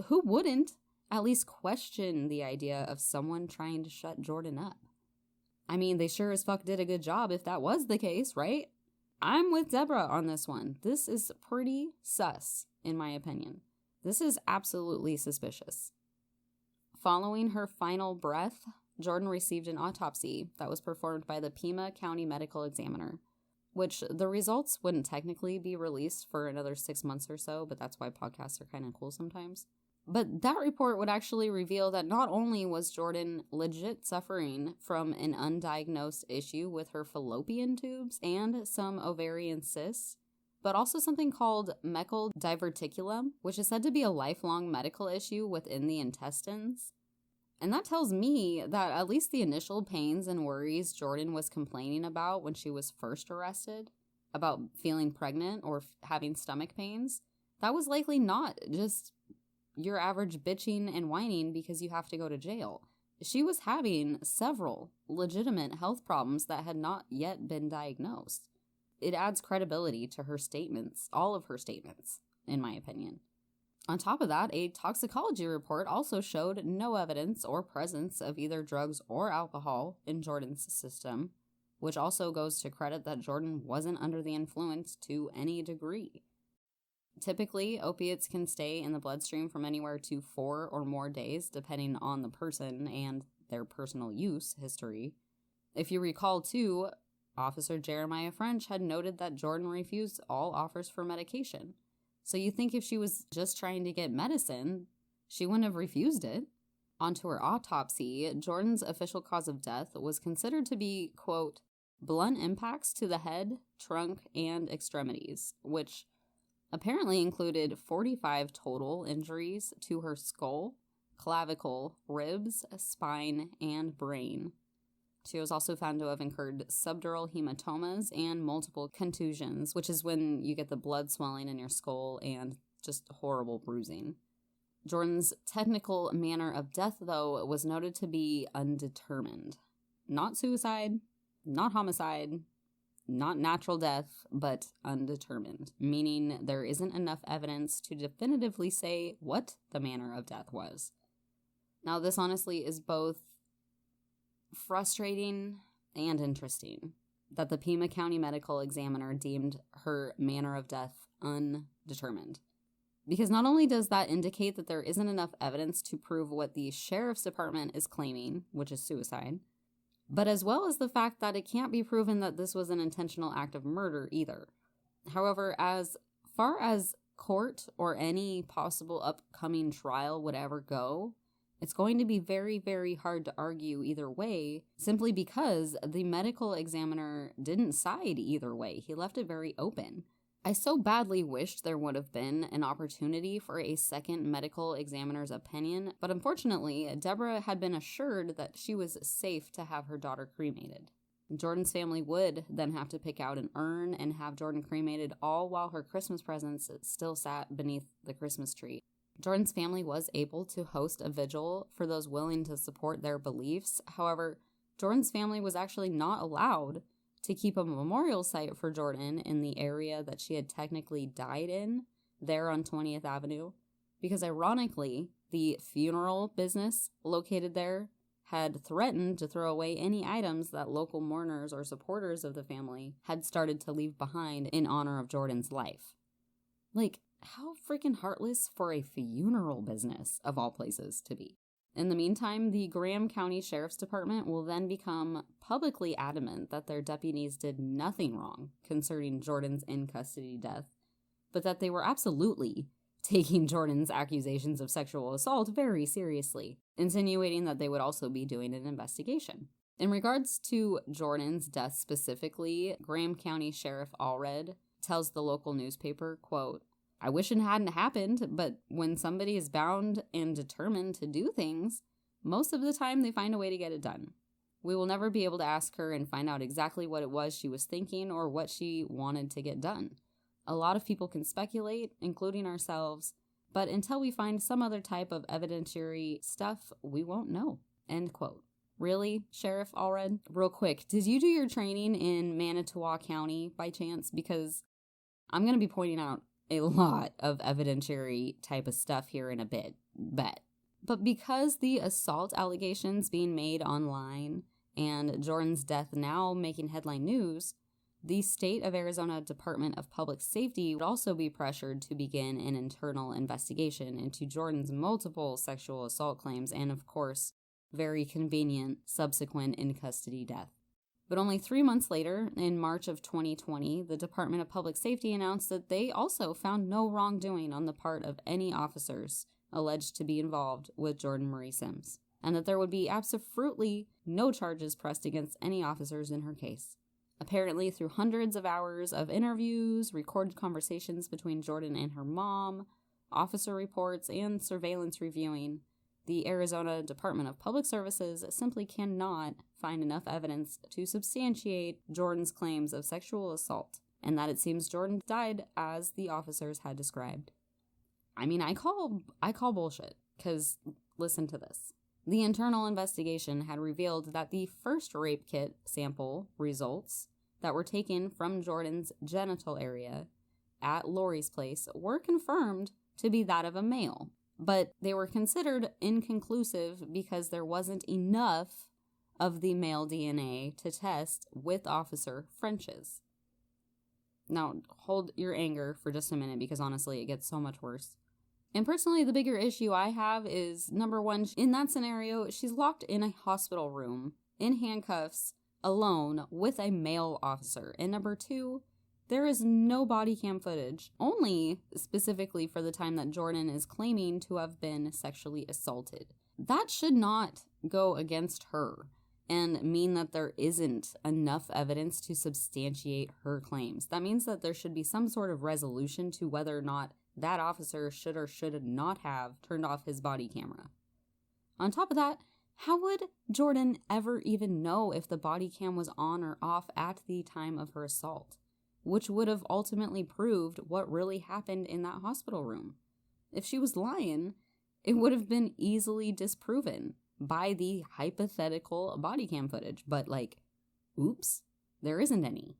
who wouldn't at least question the idea of someone trying to shut Jorden up? I mean, they sure as fuck did a good job if that was the case, right? I'm with Deborah on this one. This is pretty sus, in my opinion. This is absolutely suspicious. Following her final breath, Jorden received an autopsy that was performed by the Pima County Medical Examiner, which the results wouldn't technically be released for another 6 months or so, but that's why podcasts are kind of cool sometimes. But that report would actually reveal that not only was Jorden legit suffering from an undiagnosed issue with her fallopian tubes and some ovarian cysts, but also something called Meckel diverticulum, which is said to be a lifelong medical issue within the intestines. And that tells me that at least the initial pains and worries Jorden was complaining about when she was first arrested, about feeling pregnant or having stomach pains, that was likely not just your average bitching and whining because you have to go to jail. She was having several legitimate health problems that had not yet been diagnosed. It adds credibility to her statements, all of her statements, in my opinion. On top of that, a toxicology report also showed no evidence or presence of either drugs or alcohol in Jordan's system, which also goes to credit that Jorden wasn't under the influence to any degree. Typically, opiates can stay in the bloodstream from anywhere to 4 or more days, depending on the person and their personal use history. If you recall, too, Officer Jeremiah French had noted that Jorden refused all offers for medication. So you think if she was just trying to get medicine, she wouldn't have refused it. Onto her autopsy, Jordan's official cause of death was considered to be, quote, blunt impacts to the head, trunk, and extremities, which apparently included 45 total injuries to her skull, clavicle, ribs, spine, and brain. She was also found to have incurred subdural hematomas and multiple contusions, which is when you get the blood swelling in your skull and just horrible bruising. Jordan's technical manner of death, though, was noted to be undetermined. Not suicide, not homicide, not natural death, but undetermined, meaning there isn't enough evidence to definitively say what the manner of death was. Now, this honestly is both frustrating and interesting that the Pima County Medical Examiner deemed her manner of death undetermined. Because not only does that indicate that there isn't enough evidence to prove what the sheriff's department is claiming, which is suicide, but as well as the fact that it can't be proven that this was an intentional act of murder either. However, as far as court or any possible upcoming trial would ever go, it's going to be very, very hard to argue either way, simply because the medical examiner didn't side either way. He left it very open. I so badly wished there would have been an opportunity for a second medical examiner's opinion, but unfortunately, Deborah had been assured that she was safe to have her daughter cremated. Jordan's family would then have to pick out an urn and have Jorden cremated, all while her Christmas presents still sat beneath the Christmas tree. Jordan's family was able to host a vigil for those willing to support their beliefs. However, Jordan's family was actually not allowed to keep a memorial site for Jorden in the area that she had technically died in, there on 20th Avenue, because ironically, the funeral business located there had threatened to throw away any items that local mourners or supporters of the family had started to leave behind in honor of Jordan's life. Like, how freaking heartless for a funeral business, of all places, to be. In the meantime, the Graham County Sheriff's Department will then become publicly adamant that their deputies did nothing wrong concerning Jordan's in-custody death, but that they were absolutely taking Jordan's accusations of sexual assault very seriously, insinuating that they would also be doing an investigation. In regards to Jordan's death specifically, Graham County Sheriff Allred tells the local newspaper, quote, "I wish it hadn't happened, but when somebody is bound and determined to do things, most of the time they find a way to get it done. We will never be able to ask her and find out exactly what it was she was thinking or what she wanted to get done. A lot of people can speculate, including ourselves, but until we find some other type of evidentiary stuff, we won't know." End quote. Really, Sheriff Allred? Real quick, did you do your training in Manitowoc County by chance? Because I'm going to be pointing out a lot of evidentiary type of stuff here in a bit, But because the assault allegations being made online and Jordan's death now making headline news, the state of Arizona Department of Public Safety would also be pressured to begin an internal investigation into Jordan's multiple sexual assault claims and, of course, very convenient subsequent in-custody death. But only 3 months later, in March of 2020, the Department of Public Safety announced that they also found no wrongdoing on the part of any officers alleged to be involved with Jorden Marie Simms, and that there would be absolutely no charges pressed against any officers in her case. Apparently, through hundreds of hours of interviews, recorded conversations between Jorden and her mom, officer reports, and surveillance reviewing, the Arizona Department of Public Services simply cannot find enough evidence to substantiate Jordan's claims of sexual assault, and that it seems Jorden died as the officers had described. I mean, I call bullshit, because listen to this. The internal investigation had revealed that the first rape kit sample results that were taken from Jordan's genital area at Lori's place were confirmed to be that of a male, but they were considered inconclusive because there wasn't enough of the male DNA to test with Officer French's. Now, hold your anger for just a minute, because honestly, it gets so much worse. And personally, the bigger issue I have is, number one, in that scenario, she's locked in a hospital room, in handcuffs, alone, with a male officer. And number two, there is no body cam footage, only specifically for the time that Jorden is claiming to have been sexually assaulted. That should not go against her and mean that there isn't enough evidence to substantiate her claims. That means that there should be some sort of resolution to whether or not that officer should or should not have turned off his body camera. On top of that, how would Jorden ever even know if the body cam was on or off at the time of her assault, which would have ultimately proved what really happened in that hospital room? If she was lying, it would have been easily disproven by the hypothetical body cam footage, but oops, there isn't any.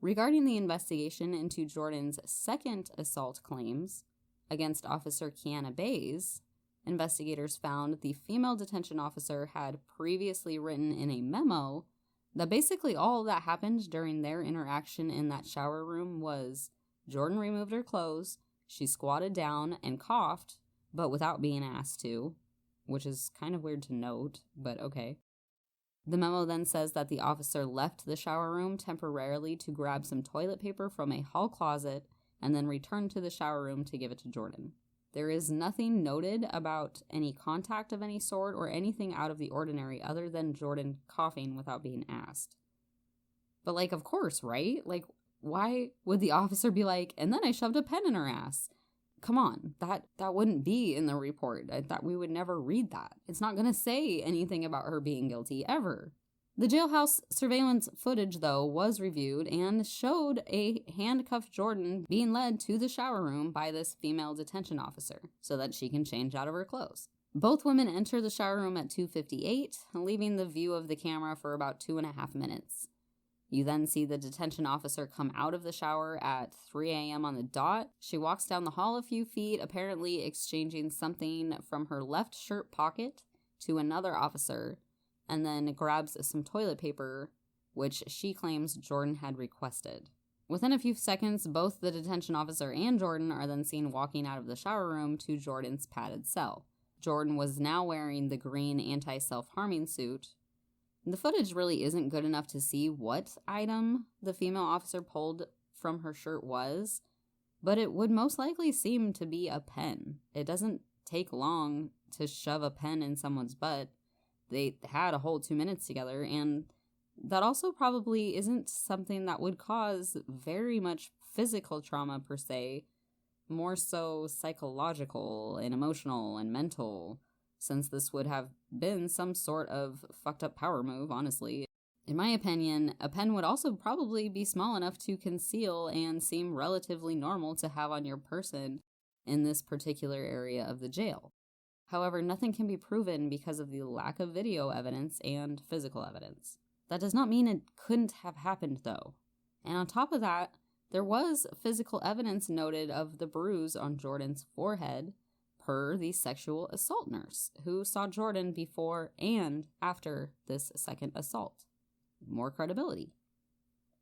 Regarding the investigation into Jordan's second assault claims against Officer Kiana Bays, investigators found the female detention officer had previously written in a memo that basically all that happened during their interaction in that shower room was Jorden removed her clothes, she squatted down and coughed, but without being asked to, which is kind of weird to note, but okay. The memo then says that the officer left the shower room temporarily to grab some toilet paper from a hall closet and then returned to the shower room to give it to Jorden. There is nothing noted about any contact of any sort or anything out of the ordinary other than Jorden coughing without being asked. But like, of course, right? Like, why would the officer be like, and then I shoved a pen in her ass? Come on, that wouldn't be in the report. I thought we would never read that. It's not going to say anything about her being guilty, ever. The jailhouse surveillance footage, though, was reviewed and showed a handcuffed Jorden being led to the shower room by this female detention officer so that she can change out of her clothes. Both women enter the shower room at 2:58, leaving the view of the camera for about 2.5 minutes. You then see the detention officer come out of the shower at 3 a.m. on the dot. She walks down the hall a few feet, apparently exchanging something from her left shirt pocket to another officer, and then grabs some toilet paper, which she claims Jorden had requested. Within a few seconds, both the detention officer and Jorden are then seen walking out of the shower room to Jordan's padded cell. Jorden was now wearing the green anti-self-harming suit. The footage really isn't good enough to see what item the female officer pulled from her shirt was, but it would most likely seem to be a pen. It doesn't take long to shove a pen in someone's butt. They had a whole 2 minutes together, and that also probably isn't something that would cause very much physical trauma per se, more so psychological and emotional and mental, since this would have been some sort of fucked up power move, honestly. In my opinion, a pen would also probably be small enough to conceal and seem relatively normal to have on your person in this particular area of the jail. However, nothing can be proven because of the lack of video evidence and physical evidence. That does not mean it couldn't have happened, though. And on top of that, there was physical evidence noted of the bruise on Jordan's forehead, per the sexual assault nurse, who saw Jorden before and after this second assault. More credibility.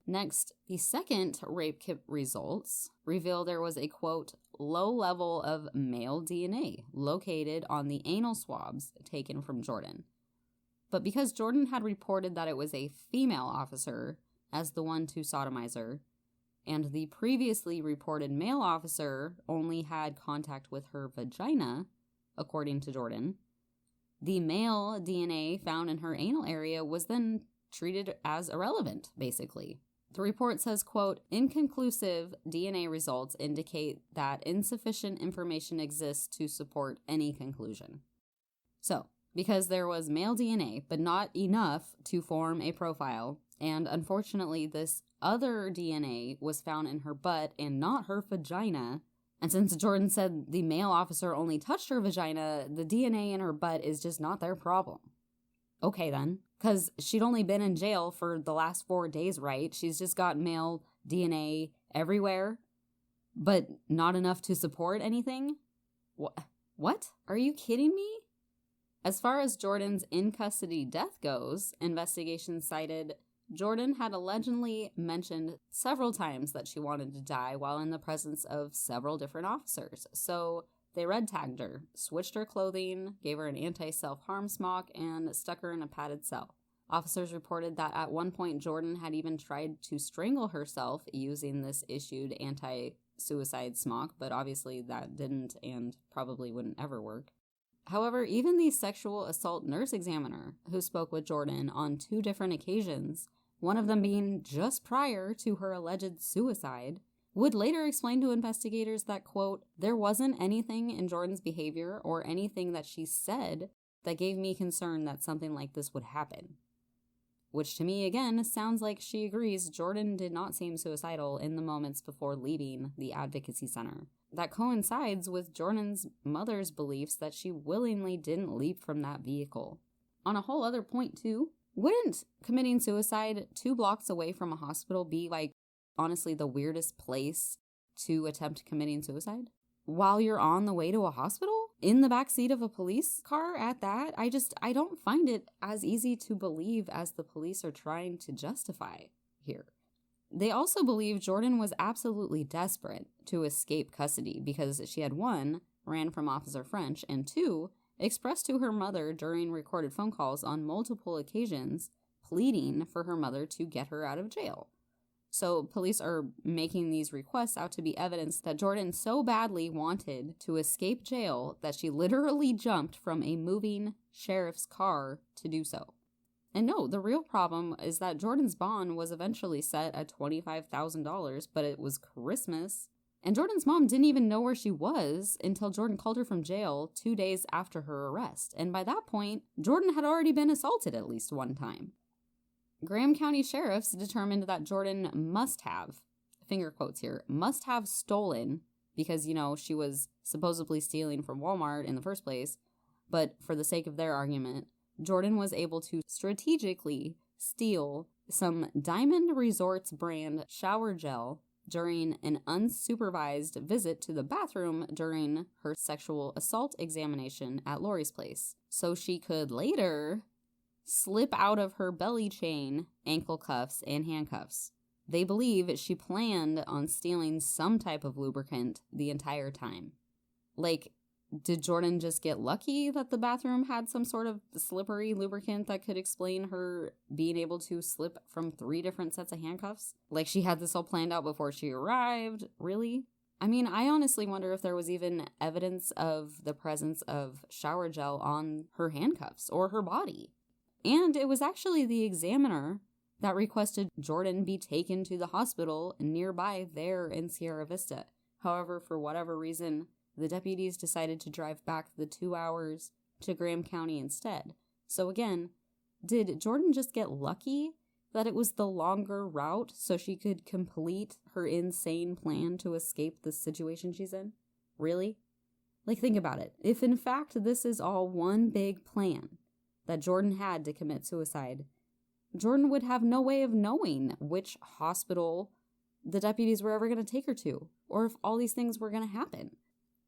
Next, the second rape kit results reveal there was a, quote, low level of male DNA located on the anal swabs taken from Jorden. But because Jorden had reported that it was a female officer as the one to sodomize her, and the previously reported male officer only had contact with her vagina, according to Jorden, the male DNA found in her anal area was then treated as irrelevant, basically. The report says, quote, inconclusive DNA results indicate that insufficient information exists to support any conclusion. So, because there was male DNA, but not enough to form a profile, and unfortunately this other DNA was found in her butt and not her vagina, and since Jorden said the male officer only touched her vagina, the DNA in her butt is just not their problem. Okay then, because she'd only been in jail for the last 4 days, right? She's just got male DNA everywhere, but not enough to support anything? What? Are you kidding me? As far as Jordan's in-custody death goes, investigations cited Jorden had allegedly mentioned several times that she wanted to die while in the presence of several different officers. So they red tagged her, switched her clothing, gave her an anti-self-harm smock, and stuck her in a padded cell. Officers reported that at one point Jorden had even tried to strangle herself using this issued anti-suicide smock, but obviously that didn't and probably wouldn't ever work. However, even the sexual assault nurse examiner, who spoke with Jorden on 2 different occasions, one of them being just prior to her alleged suicide, would later explain to investigators that, quote, there wasn't anything in Jordan's behavior or anything that she said that gave me concern that something like this would happen. Which to me, again, sounds like she agrees Jorden did not seem suicidal in the moments before leaving the advocacy center. That coincides with Jordan's mother's beliefs that she willingly didn't leap from that vehicle. On a whole other point, too, wouldn't committing suicide 2 blocks away from a hospital be, like, honestly the weirdest place to attempt committing suicide? While you're on the way to a hospital? in the backseat of a police car at that. I don't find it as easy to believe as the police are trying to justify here. They also believe Jorden was absolutely desperate to escape custody because she had, 1, ran from Officer French, and 2, expressed to her mother during recorded phone calls on multiple occasions, pleading for her mother to get her out of jail. So police are making these requests out to be evidence that Jorden so badly wanted to escape jail that she literally jumped from a moving sheriff's car to do so. And no, the real problem is that Jordan's bond was eventually set at $25,000, but it was Christmas. And Jordan's mom didn't even know where she was until Jorden called her from jail 2 days after her arrest. And by that point, Jorden had already been assaulted at least one time. Graham County sheriffs determined that Jorden must have, finger quotes here, must have stolen because, she was supposedly stealing from Walmart in the first place. But for the sake of their argument, Jorden was able to strategically steal some Diamond Resorts brand shower gel during an unsupervised visit to the bathroom during her sexual assault examination at Lori's place, so she could later slip out of her belly chain, ankle cuffs, and handcuffs. They believe she planned on stealing some type of lubricant the entire time. Like, did Jorden just get lucky that the bathroom had some sort of slippery lubricant that could explain her being able to slip from 3 different sets of handcuffs? Like she had this all planned out before she arrived? Really? I mean, I honestly wonder if there was even evidence of the presence of shower gel on her handcuffs or her body. And it was actually the examiner that requested Jorden be taken to the hospital nearby there in Sierra Vista. However, for whatever reason, the deputies decided to drive back the 2 hours to Graham County instead. So again, did Jorden just get lucky that it was the longer route so she could complete her insane plan to escape the situation she's in? Really? Like, think about it. If in fact this is all one big plan that Jorden had to commit suicide, Jorden would have no way of knowing which hospital the deputies were ever going to take her to, or if all these things were going to happen.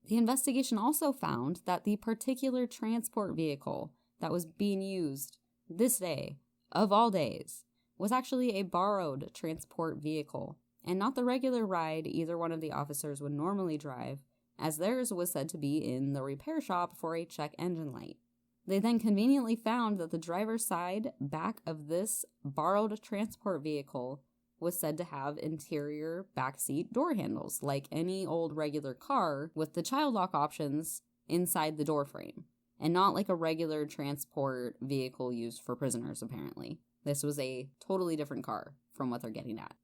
The investigation also found that the particular transport vehicle that was being used this day, of all days, was actually a borrowed transport vehicle, and not the regular ride either one of the officers would normally drive, as theirs was said to be in the repair shop for a check engine light. They then conveniently found that the driver's side back of this borrowed transport vehicle was said to have interior backseat door handles, like any old regular car, with the child lock options inside the door frame, and not like a regular transport vehicle used for prisoners, apparently. This was a totally different car from what they're getting at.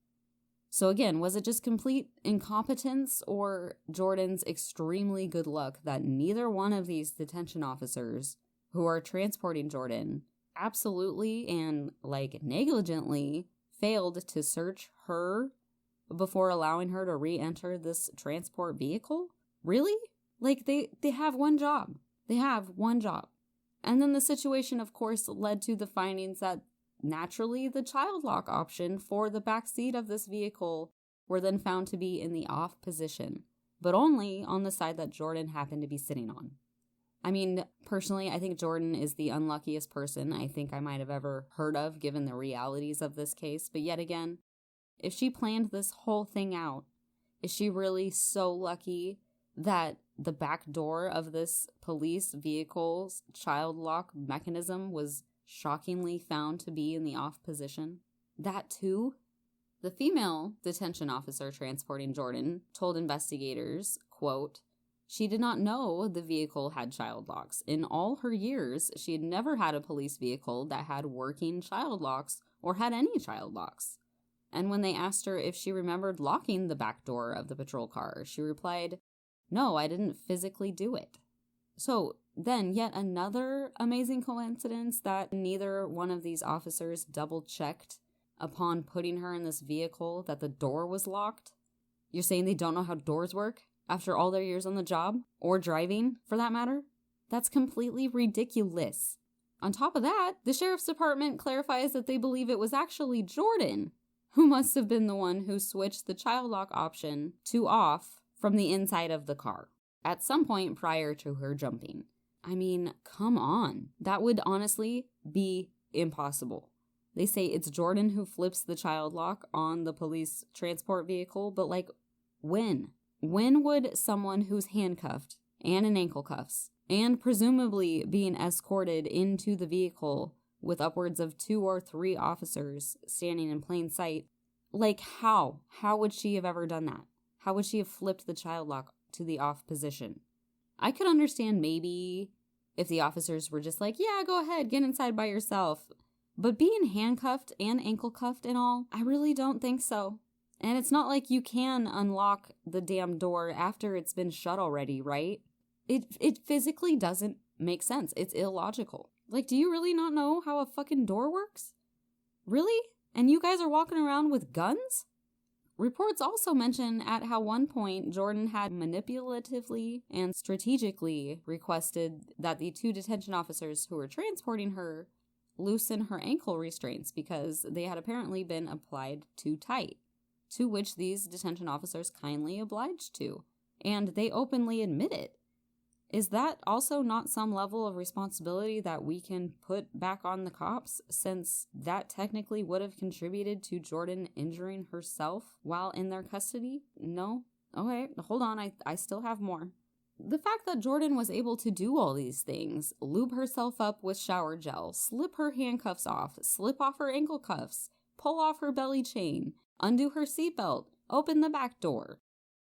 So again, was it just complete incompetence or Jordan's extremely good luck that neither one of these detention officers who are transporting Jorden absolutely and negligently failed to search her before allowing her to re-enter this transport vehicle? Really? They have one job. They have one job. And then the situation, of course, led to the findings that naturally the child lock option for the back seat of this vehicle were then found to be in the off position, but only on the side that Jorden happened to be sitting on. I mean, personally, I think Jorden is the unluckiest person I think I might have ever heard of, given the realities of this case. But yet again, if she planned this whole thing out, is she really so lucky that the back door of this police vehicle's child lock mechanism was shockingly found to be in the off position? That too? The female detention officer transporting Jorden told investigators, quote, "She did not know the vehicle had child locks. In all her years, she had never had a police vehicle that had working child locks or had any child locks." And when they asked her if she remembered locking the back door of the patrol car, she replied, "No, I didn't physically do it." So then yet another amazing coincidence that neither one of these officers double-checked upon putting her in this vehicle that the door was locked. You're saying they don't know how doors work after all their years on the job, or driving for that matter? That's completely ridiculous. On top of that, the sheriff's department clarifies that they believe it was actually Jorden who must have been the one who switched the child lock option to off from the inside of the car. at some point prior to her jumping. I mean, come on. That would honestly be impossible. They say it's Jorden who flips the child lock on the police transport vehicle, but like, when? When would someone who's handcuffed and in ankle cuffs and presumably being escorted into the vehicle with upwards of 2 or 3 officers standing in plain sight, like how? How would she have ever done that? How would she have flipped the child lock to the off position? I could understand maybe if the officers were just like, yeah, go ahead, get inside by yourself. But being handcuffed and ankle cuffed and all, I really don't think so. And it's not like you can unlock the damn door after it's been shut already, right? It physically doesn't make sense. It's illogical. Like, do you really not know how a fucking door works? Really? And you guys are walking around with guns? Reports also mention at how one point Jorden had manipulatively and strategically requested that the 2 detention officers who were transporting her loosen her ankle restraints because they had apparently been applied too tight, to which these detention officers kindly obliged to, and they openly admit it. Is that also not some level of responsibility that we can put back on the cops, since that technically would have contributed to Jorden injuring herself while in their custody? No? Okay, hold on, I still have more. The fact that Jorden was able to do all these things, lube herself up with shower gel, slip her handcuffs off, slip off her ankle cuffs, pull off her belly chain, undo her seatbelt, open the back door,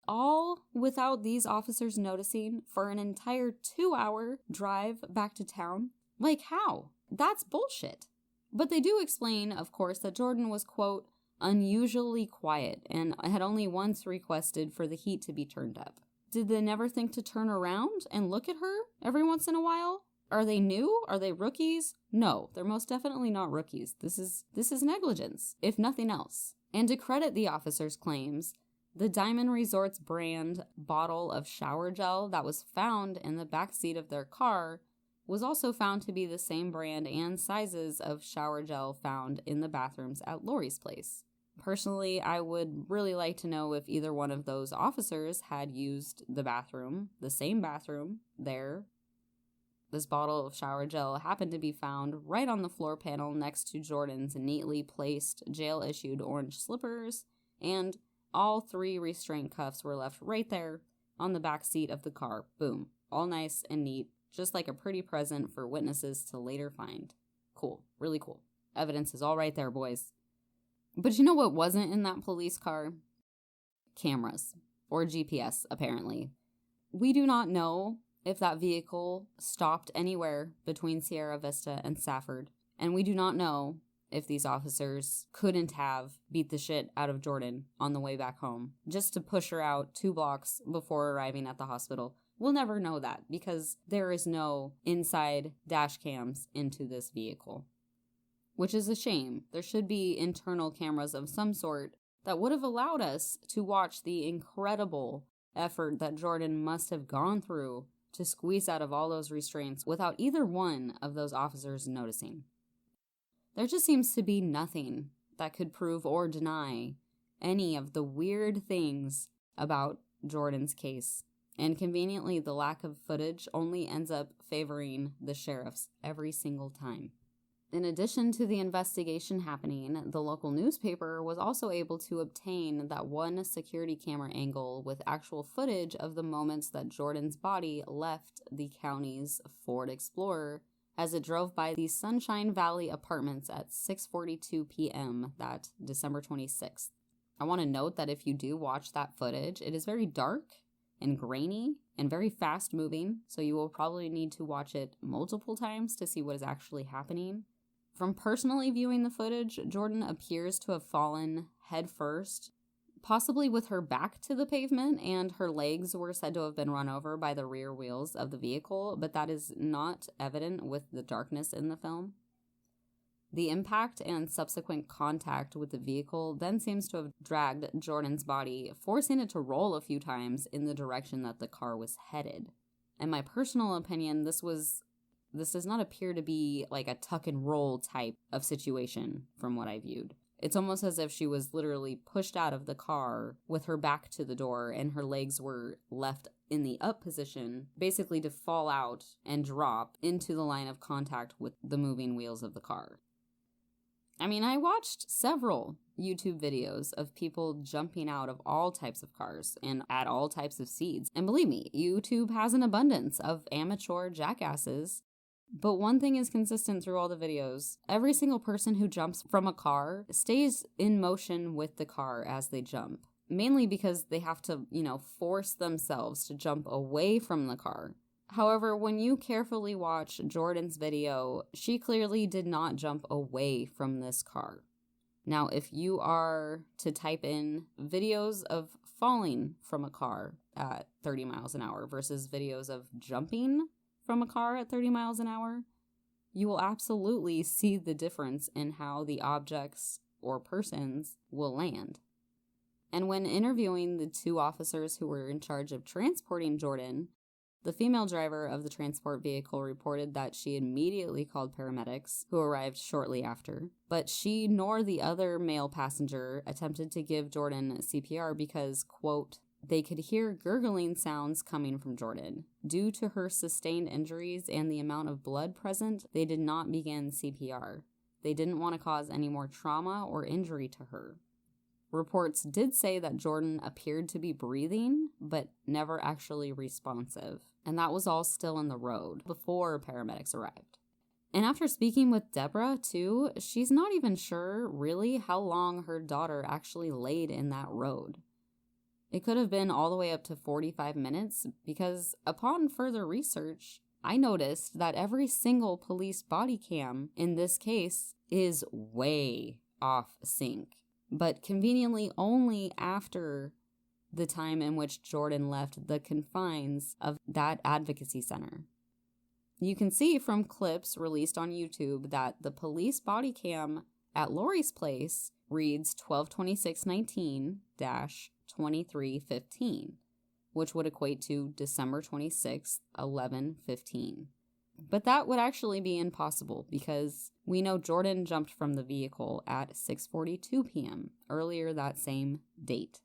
all without these officers noticing for an entire 2-hour drive back to town? Like, how? That's bullshit. But they do explain, of course, that Jorden was, quote, unusually quiet and had only once requested for the heat to be turned up. Did they never think to turn around and look at her every once in a while? Are they new? Are they rookies? No, they're most definitely not rookies. This is negligence, if nothing else. And to credit the officers' claims, the Diamond Resorts brand bottle of shower gel that was found in the backseat of their car was also found to be the same brand and sizes of shower gel found in the bathrooms at Lori's place. Personally, I would really like to know if either one of those officers had used the same bathroom there. This bottle of shower gel happened to be found right on the floor panel next to Jordan's neatly placed jail-issued orange slippers, and all 3 restraint cuffs were left right there on the back seat of the car. Boom. All nice and neat, just like a pretty present for witnesses to later find. Cool. Really cool. Evidence is all right there, boys. But you know what wasn't in that police car? Cameras. Or GPS, apparently. We do not know if that vehicle stopped anywhere between Sierra Vista and Safford, and we do not know if these officers couldn't have beat the shit out of Jorden on the way back home, just to push her out 2 blocks before arriving at the hospital. We'll never know that, because there is no inside dash cams into this vehicle. Which is a shame. There should be internal cameras of some sort that would have allowed us to watch the incredible effort that Jorden must have gone through to squeeze out of all those restraints without either one of those officers noticing. There just seems to be nothing that could prove or deny any of the weird things about Jordan's case. And conveniently, the lack of footage only ends up favoring the sheriffs every single time. In addition to the investigation happening, the local newspaper was also able to obtain that one security camera angle with actual footage of the moments that Jordan's body left the county's Ford Explorer as it drove by the Sunshine Valley apartments at 6:42 p.m. that December 26th. I want to note that if you do watch that footage, it is very dark and grainy and very fast moving, so you will probably need to watch it multiple times to see what is actually happening. From personally viewing the footage, Jorden appears to have fallen head first, possibly with her back to the pavement, and her legs were said to have been run over by the rear wheels of the vehicle, but that is not evident with the darkness in the film. The impact and subsequent contact with the vehicle then seems to have dragged Jordan's body, forcing it to roll a few times in the direction that the car was headed. In my personal opinion, this does not appear to be like a tuck and roll type of situation from what I viewed. It's almost as if she was literally pushed out of the car with her back to the door and her legs were left in the up position, basically to fall out and drop into the line of contact with the moving wheels of the car. I mean, I watched several YouTube videos of people jumping out of all types of cars and at all types of seats. And believe me, YouTube has an abundance of amateur jackasses. But one thing is consistent through all the videos. Every single person who jumps from a car stays in motion with the car as they jump. Mainly because they have to, force themselves to jump away from the car. However, when you carefully watch Jordan's video, she clearly did not jump away from this car. Now, if you are to type in videos of falling from a car at 30 miles an hour versus videos of jumping from a car at 30 miles an hour, you will absolutely see the difference in how the objects or persons will land. And when interviewing the two officers who were in charge of transporting Jorden, the female driver of the transport vehicle reported that she immediately called paramedics, who arrived shortly after, but she nor the other male passenger attempted to give Jorden CPR because, quote, they could hear gurgling sounds coming from Jorden. Due to her sustained injuries and the amount of blood present, they did not begin CPR. They didn't want to cause any more trauma or injury to her. Reports did say that Jorden appeared to be breathing, but never actually responsive. And that was all still in the road before paramedics arrived. And after speaking with Deborah, too, she's not even sure, really, how long her daughter actually laid in that road. It could have been all the way up to 45 minutes, because upon further research, I noticed that every single police body cam in this case is way off sync. But conveniently only after the time in which Jorden left the confines of that advocacy center. You can see from clips released on YouTube that the police body cam at Lori's place reads 12/26/19-23:15, which would equate to December 26th, 11:15. But that would actually be impossible because we know Jorden jumped from the vehicle at 6:42 p.m. earlier that same date.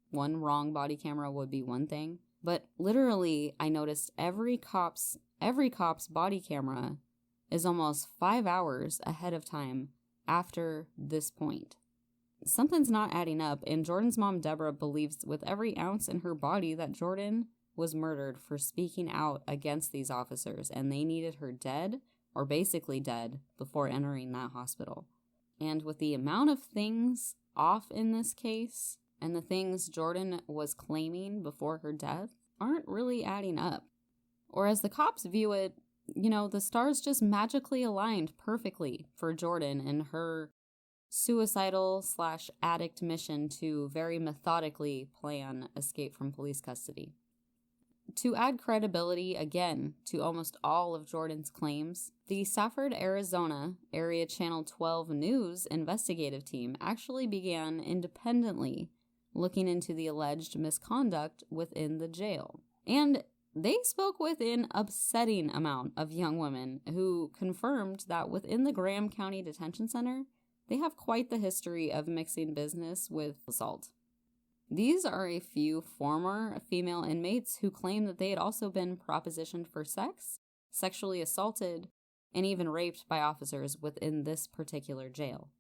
One wrong body camera would be one thing, but literally I noticed every cop's body camera is almost 5 hours ahead of time after this point. Something's not adding up, and Jordan's mom Deborah believes with every ounce in her body that Jorden was murdered for speaking out against these officers, and they needed her dead, or basically dead, before entering that hospital. And with the amount of things off in this case, and the things Jorden was claiming before her death, aren't really adding up. Or as the cops view it, the stars just magically aligned perfectly for Jorden in her suicidal/addict mission to very methodically plan escape from police custody. To add credibility, again, to almost all of Jordan's claims, the Safford, Arizona Area Channel 12 News investigative team actually began independently looking into the alleged misconduct within the jail. And they spoke with an upsetting amount of young women who confirmed that within the Graham County Detention Center, they have quite the history of mixing business with assault. These are a few former female inmates who claim that they had also been propositioned for sex, sexually assaulted, and even raped by officers within this particular jail.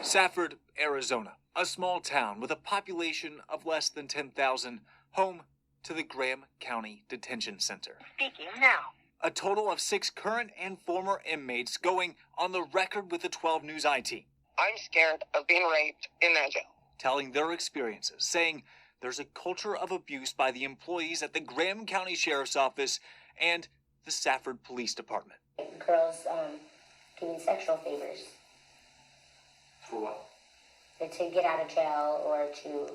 Safford, Arizona, a small town with a population of less than 10,000, home to the Graham County Detention Center. Speaking now. A total of 6 current and former inmates going on the record with the 12 News IT. I'm scared of being raped in that jail. Telling their experiences, saying there's a culture of abuse by the employees at the Graham County Sheriff's Office and the Safford Police Department. Girls doing sexual favors. For what? To get out of jail or to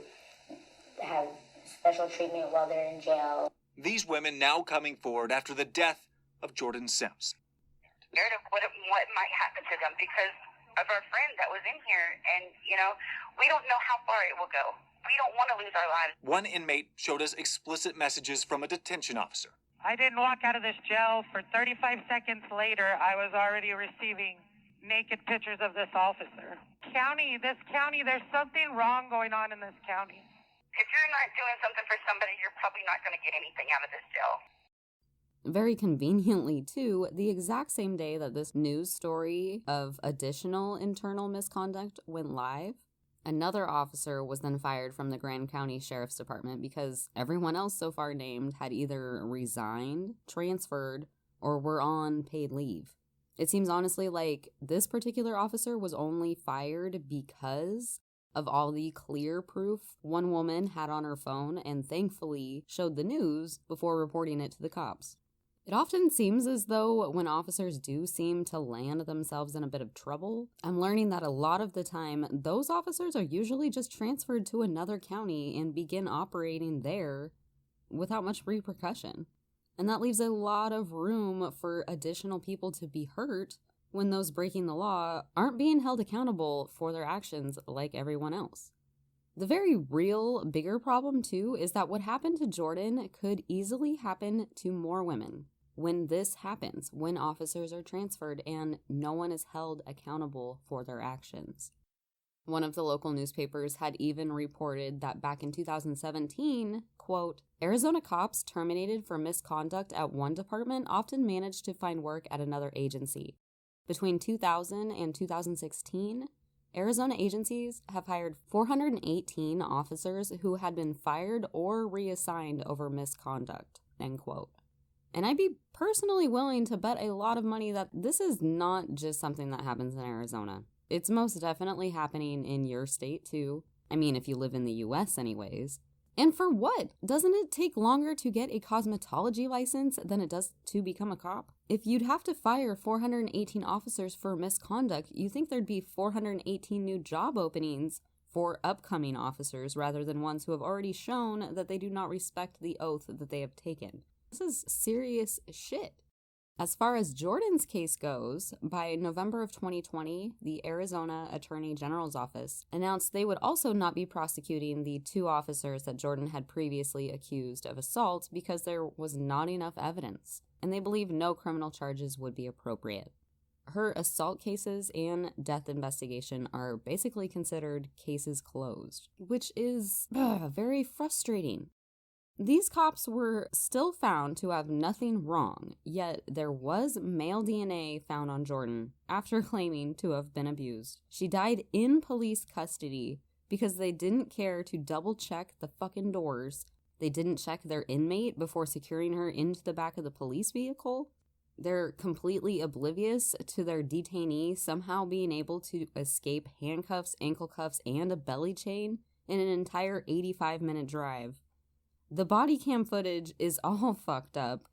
have special treatment while they're in jail. These women now coming forward after the death of Jorden Simms. Scared of what might happen to them because of our friend that was in here, and, we don't know how far it will go. We don't want to lose our lives. One inmate showed us explicit messages from a detention officer. I didn't walk out of this jail. For 35 seconds later, I was already receiving naked pictures of this officer. This county, there's something wrong going on in this county. If you're not doing something for somebody, you're probably not going to get anything out of this jail. Very conveniently, too, the exact same day that this news story of additional internal misconduct went live, another officer was then fired from the Grand County Sheriff's Department because everyone else so far named had either resigned, transferred, or were on paid leave. It seems honestly like this particular officer was only fired because of all the clear proof one woman had on her phone and thankfully showed the news before reporting it to the cops. It often seems as though when officers do seem to land themselves in a bit of trouble, I'm learning that a lot of the time, those officers are usually just transferred to another county and begin operating there without much repercussion. And that leaves a lot of room for additional people to be hurt when those breaking the law aren't being held accountable for their actions like everyone else. The very real, bigger problem, too, is that what happened to Jorden could easily happen to more women. When this happens, when officers are transferred and no one is held accountable for their actions. One of the local newspapers had even reported that back in 2017, quote, Arizona cops terminated for misconduct at one department often managed to find work at another agency. Between 2000 and 2016, Arizona agencies have hired 418 officers who had been fired or reassigned over misconduct, end quote. And I'd be personally willing to bet a lot of money that this is not just something that happens in Arizona. It's most definitely happening in your state too. I mean, if you live in the US anyways. And for what? Doesn't it take longer to get a cosmetology license than it does to become a cop? If you'd have to fire 418 officers for misconduct, you think there'd be 418 new job openings for upcoming officers rather than ones who have already shown that they do not respect the oath that they have taken. This is serious shit. As far as Jorden's case goes, by November of 2020, the Arizona Attorney General's office announced they would also not be prosecuting the two officers that Jorden had previously accused of assault because there was not enough evidence, and they believe no criminal charges would be appropriate. Her assault cases and death investigation are basically considered cases closed, which is very frustrating. These cops were still found to have nothing wrong, yet there was male DNA found on Jorden after claiming to have been abused. She died in police custody because they didn't care to double check the fucking doors. They didn't check their inmate before securing her into the back of the police vehicle. They're completely oblivious to their detainee somehow being able to escape handcuffs, ankle cuffs, and a belly chain in an entire 85-minute drive. The body cam footage is all fucked up,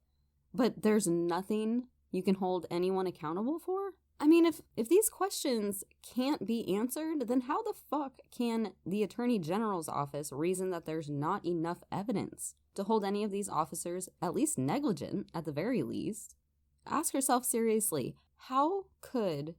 but there's nothing you can hold anyone accountable for? I mean, if these questions can't be answered, then how the fuck can the Attorney General's office reason that there's not enough evidence to hold any of these officers at least negligent, at the very least? Ask yourself seriously, how could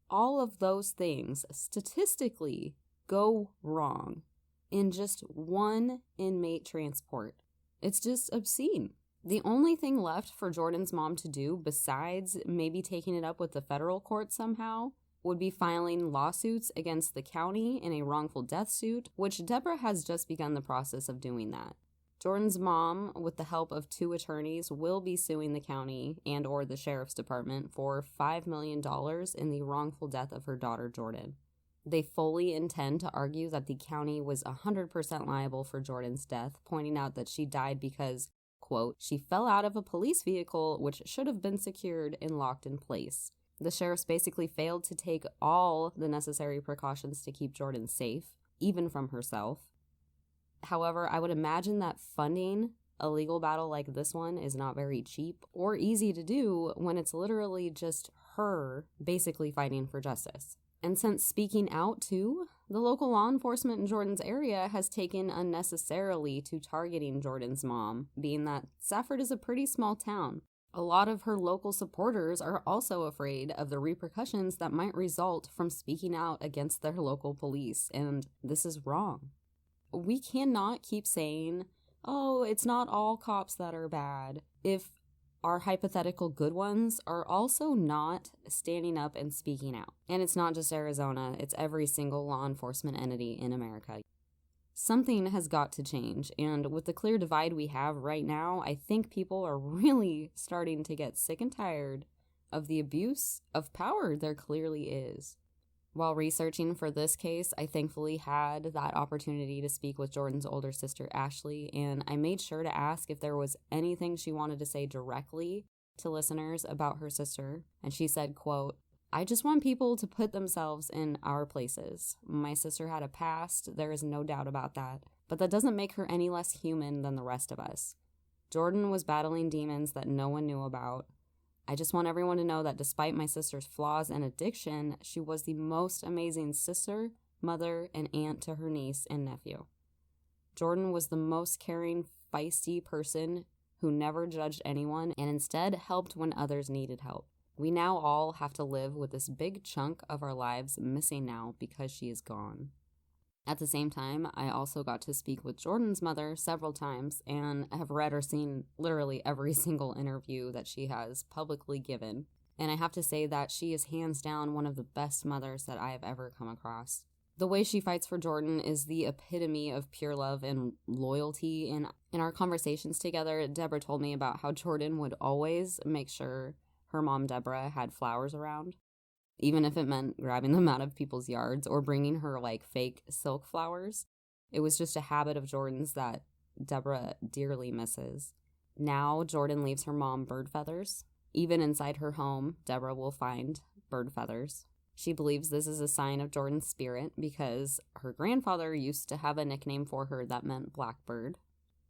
all of those things statistically go wrong in just one inmate transport? It's just obscene. The only thing left for Jorden's mom to do, besides maybe taking it up with the federal court somehow, would be filing lawsuits against the county in a wrongful death suit, which Deborah has just begun the process of doing that. Jorden's mom, with the help of 2 attorneys, will be suing the county and or the sheriff's department for $5 million in the wrongful death of her daughter, Jorden. They fully intend to argue that the county was 100% liable for Jorden's death, pointing out that she died because, quote, she fell out of a police vehicle which should have been secured and locked in place. The sheriffs basically failed to take all the necessary precautions to keep Jorden safe, even from herself. However, I would imagine that funding a legal battle like this one is not very cheap or easy to do when it's literally just her basically fighting for justice. And since speaking out too, the local law enforcement in Jorden's area has taken unnecessarily to targeting Jorden's mom, being that Safford is a pretty small town. A lot of her local supporters are also afraid of the repercussions that might result from speaking out against their local police, and this is wrong. We cannot keep saying, oh, it's not all cops that are bad, if our hypothetical good ones are also not standing up and speaking out. And it's not just Arizona, it's every single law enforcement entity in America. Something has got to change, and with the clear divide we have right now, I think people are really starting to get sick and tired of the abuse of power there clearly is. While researching for this case, I thankfully had that opportunity to speak with Jordan's older sister, Ashley, and I made sure to ask if there was anything she wanted to say directly to listeners about her sister, and she said, quote, "I just want people to put themselves in our places. My sister had a past, there is no doubt about that, but that doesn't make her any less human than the rest of us. Jordan was battling demons that no one knew about. I just want everyone to know that despite my sister's flaws and addiction, she was the most amazing sister, mother, and aunt to her niece and nephew. Jordan was the most caring, feisty person who never judged anyone and instead helped when others needed help. We now all have to live with this big chunk of our lives missing now because she is gone." At the same time, I also got to speak with Jordan's mother several times and have read or seen literally every single interview that she has publicly given. And I have to say that she is hands down one of the best mothers that I have ever come across. The way she fights for Jordan is the epitome of pure love and loyalty. And in our conversations together, Deborah told me about how Jordan would always make sure her mom, Deborah, had flowers around, even if it meant grabbing them out of people's yards or bringing her, fake silk flowers. It was just a habit of Jordan's that Deborah dearly misses. Now, Jordan leaves her mom bird feathers. Even inside her home, Deborah will find bird feathers. She believes this is a sign of Jordan's spirit because her grandfather used to have a nickname for her that meant blackbird.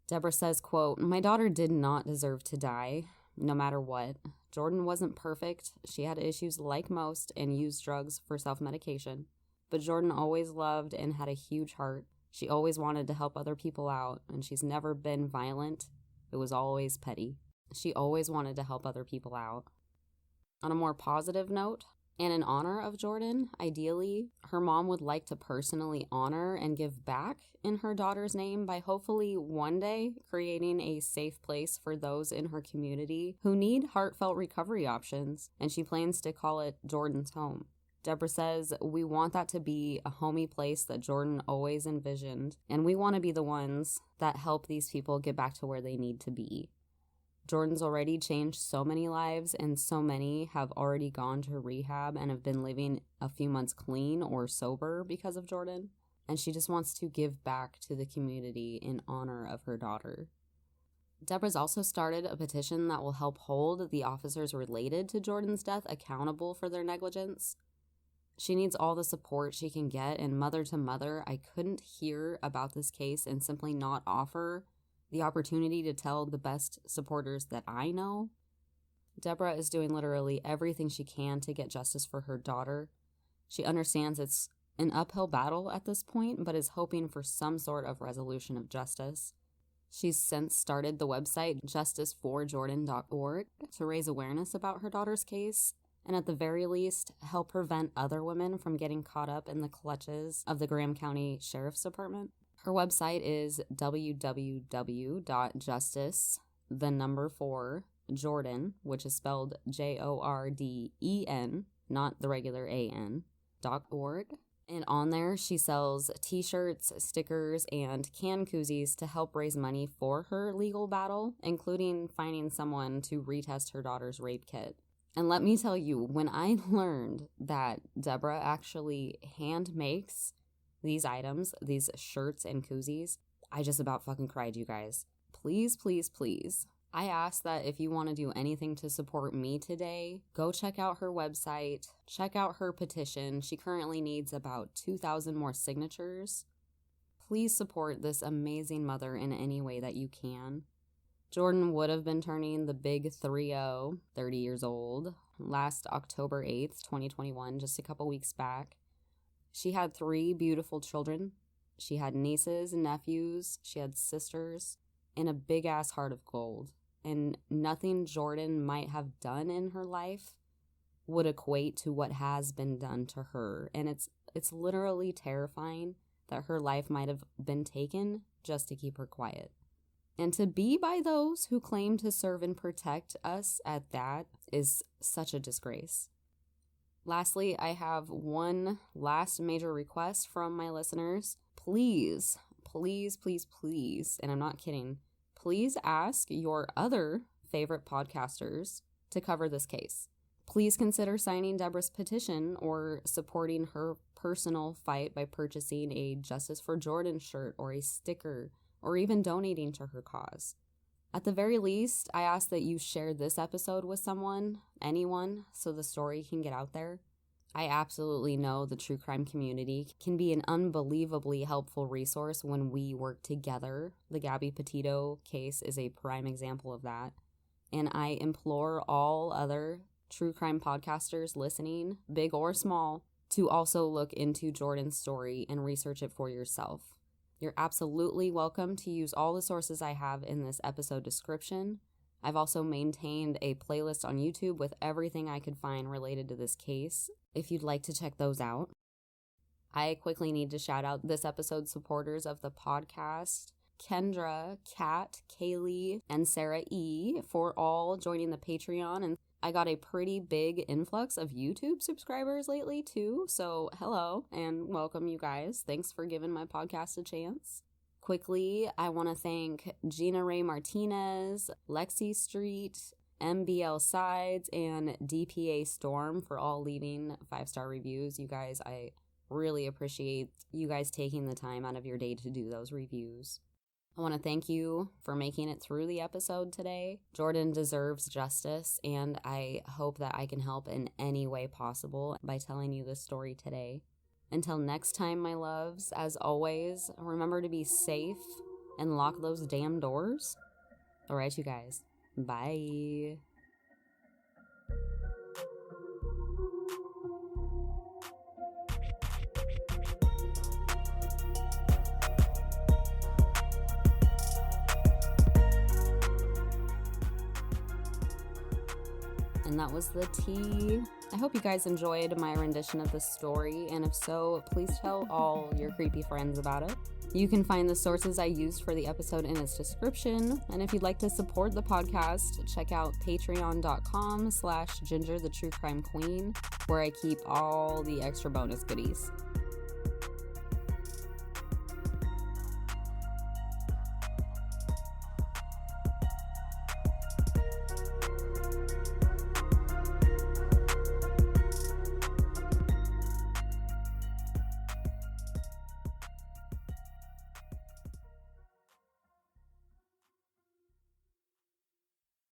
Deborah says, quote, "My daughter did not deserve to die, no matter what. Jordan wasn't perfect. She had issues like most and used drugs for self-medication. But Jordan always loved and had a huge heart. She always wanted to help other people out, and she's never been violent. It was always petty. She always wanted to help other people out." On a more positive note, and in honor of Jordan, ideally, her mom would like to personally honor and give back in her daughter's name by hopefully one day creating a safe place for those in her community who need heartfelt recovery options, and she plans to call it Jordan's Home. Deborah says, "We want that to be a homey place that Jordan always envisioned, and we want to be the ones that help these people get back to where they need to be. Jordan's already changed so many lives, and so many have already gone to rehab and have been living a few months clean or sober because of Jordan. And she just wants to give back to the community in honor of her daughter." Deborah's also started a petition that will help hold the officers related to Jordan's death accountable for their negligence. She needs all the support she can get, and mother to mother, I couldn't hear about this case and simply not offer the opportunity to tell the best supporters that I know. Deborah is doing literally everything she can to get justice for her daughter. She understands it's an uphill battle at this point, but is hoping for some sort of resolution of justice. She's since started the website justiceforjordan.org to raise awareness about her daughter's case, and at the very least, help prevent other women from getting caught up in the clutches of the Graham County Sheriff's Department. Her website is www.justice4Jordan, which is spelled Jorden, not the regular AN, .org. And on there, she sells t-shirts, stickers, and can koozies to help raise money for her legal battle, including finding someone to retest her daughter's rape kit. And let me tell you, when I learned that Deborah actually hand makes these items, these shirts and koozies, I just about fucking cried, you guys. Please, please, please. I ask that if you want to do anything to support me today, go check out her website, check out her petition. She currently needs about 2,000 more signatures. Please support this amazing mother in any way that you can. Jorden would have been turning the big 30, 30 years old, last October 8th, 2021, just a couple weeks back. She had 3 beautiful children. She had nieces and nephews. She had sisters and a big-ass heart of gold. And nothing Jorden might have done in her life would equate to what has been done to her. And it's literally terrifying that her life might have been taken just to keep her quiet. And to be by those who claim to serve and protect us at that is such a disgrace. Lastly, I have one last major request from my listeners. Please, and I'm not kidding, please ask your other favorite podcasters to cover this case. Please consider signing Deborah's petition or supporting her personal fight by purchasing a Justice for Jorden shirt or a sticker, or even donating to her cause. At the very least, I ask that you share this episode with someone, anyone, so the story can get out there. I absolutely know the true crime community can be an unbelievably helpful resource when we work together. The Gabby Petito case is a prime example of that. And I implore all other true crime podcasters listening, big or small, to also look into Jordan's story and research it for yourself. You're absolutely welcome to use all the sources I have in this episode description. I've also maintained a playlist on YouTube with everything I could find related to this case, if you'd like to check those out. I quickly need to shout out this episode's supporters of the podcast, Kendra, Kat, Kaylee, and Sarah E., for all joining the Patreon. And I got a pretty big influx of YouTube subscribers lately too, so hello and welcome you guys. Thanks for giving my podcast a chance. Quickly, I want to thank Gina Ray Martinez, Lexi Street, MBL Sides, and DPA Storm for all leaving 5-star reviews. You guys, I really appreciate you guys taking the time out of your day to do those reviews. I want to thank you for making it through the episode today. Jorden deserves justice, and I hope that I can help in any way possible by telling you this story today. Until next time, my loves, as always, remember to be safe and lock those damn doors. All right, you guys. Bye. And that was the tea. I hope you guys enjoyed my rendition of the story, and if so, please tell all your creepy friends about it. You can find the sources I used for the episode in its description, and if you'd like to support the podcast, check out patreon.com/gingerthetruecrimequeen, where I keep all the extra bonus goodies.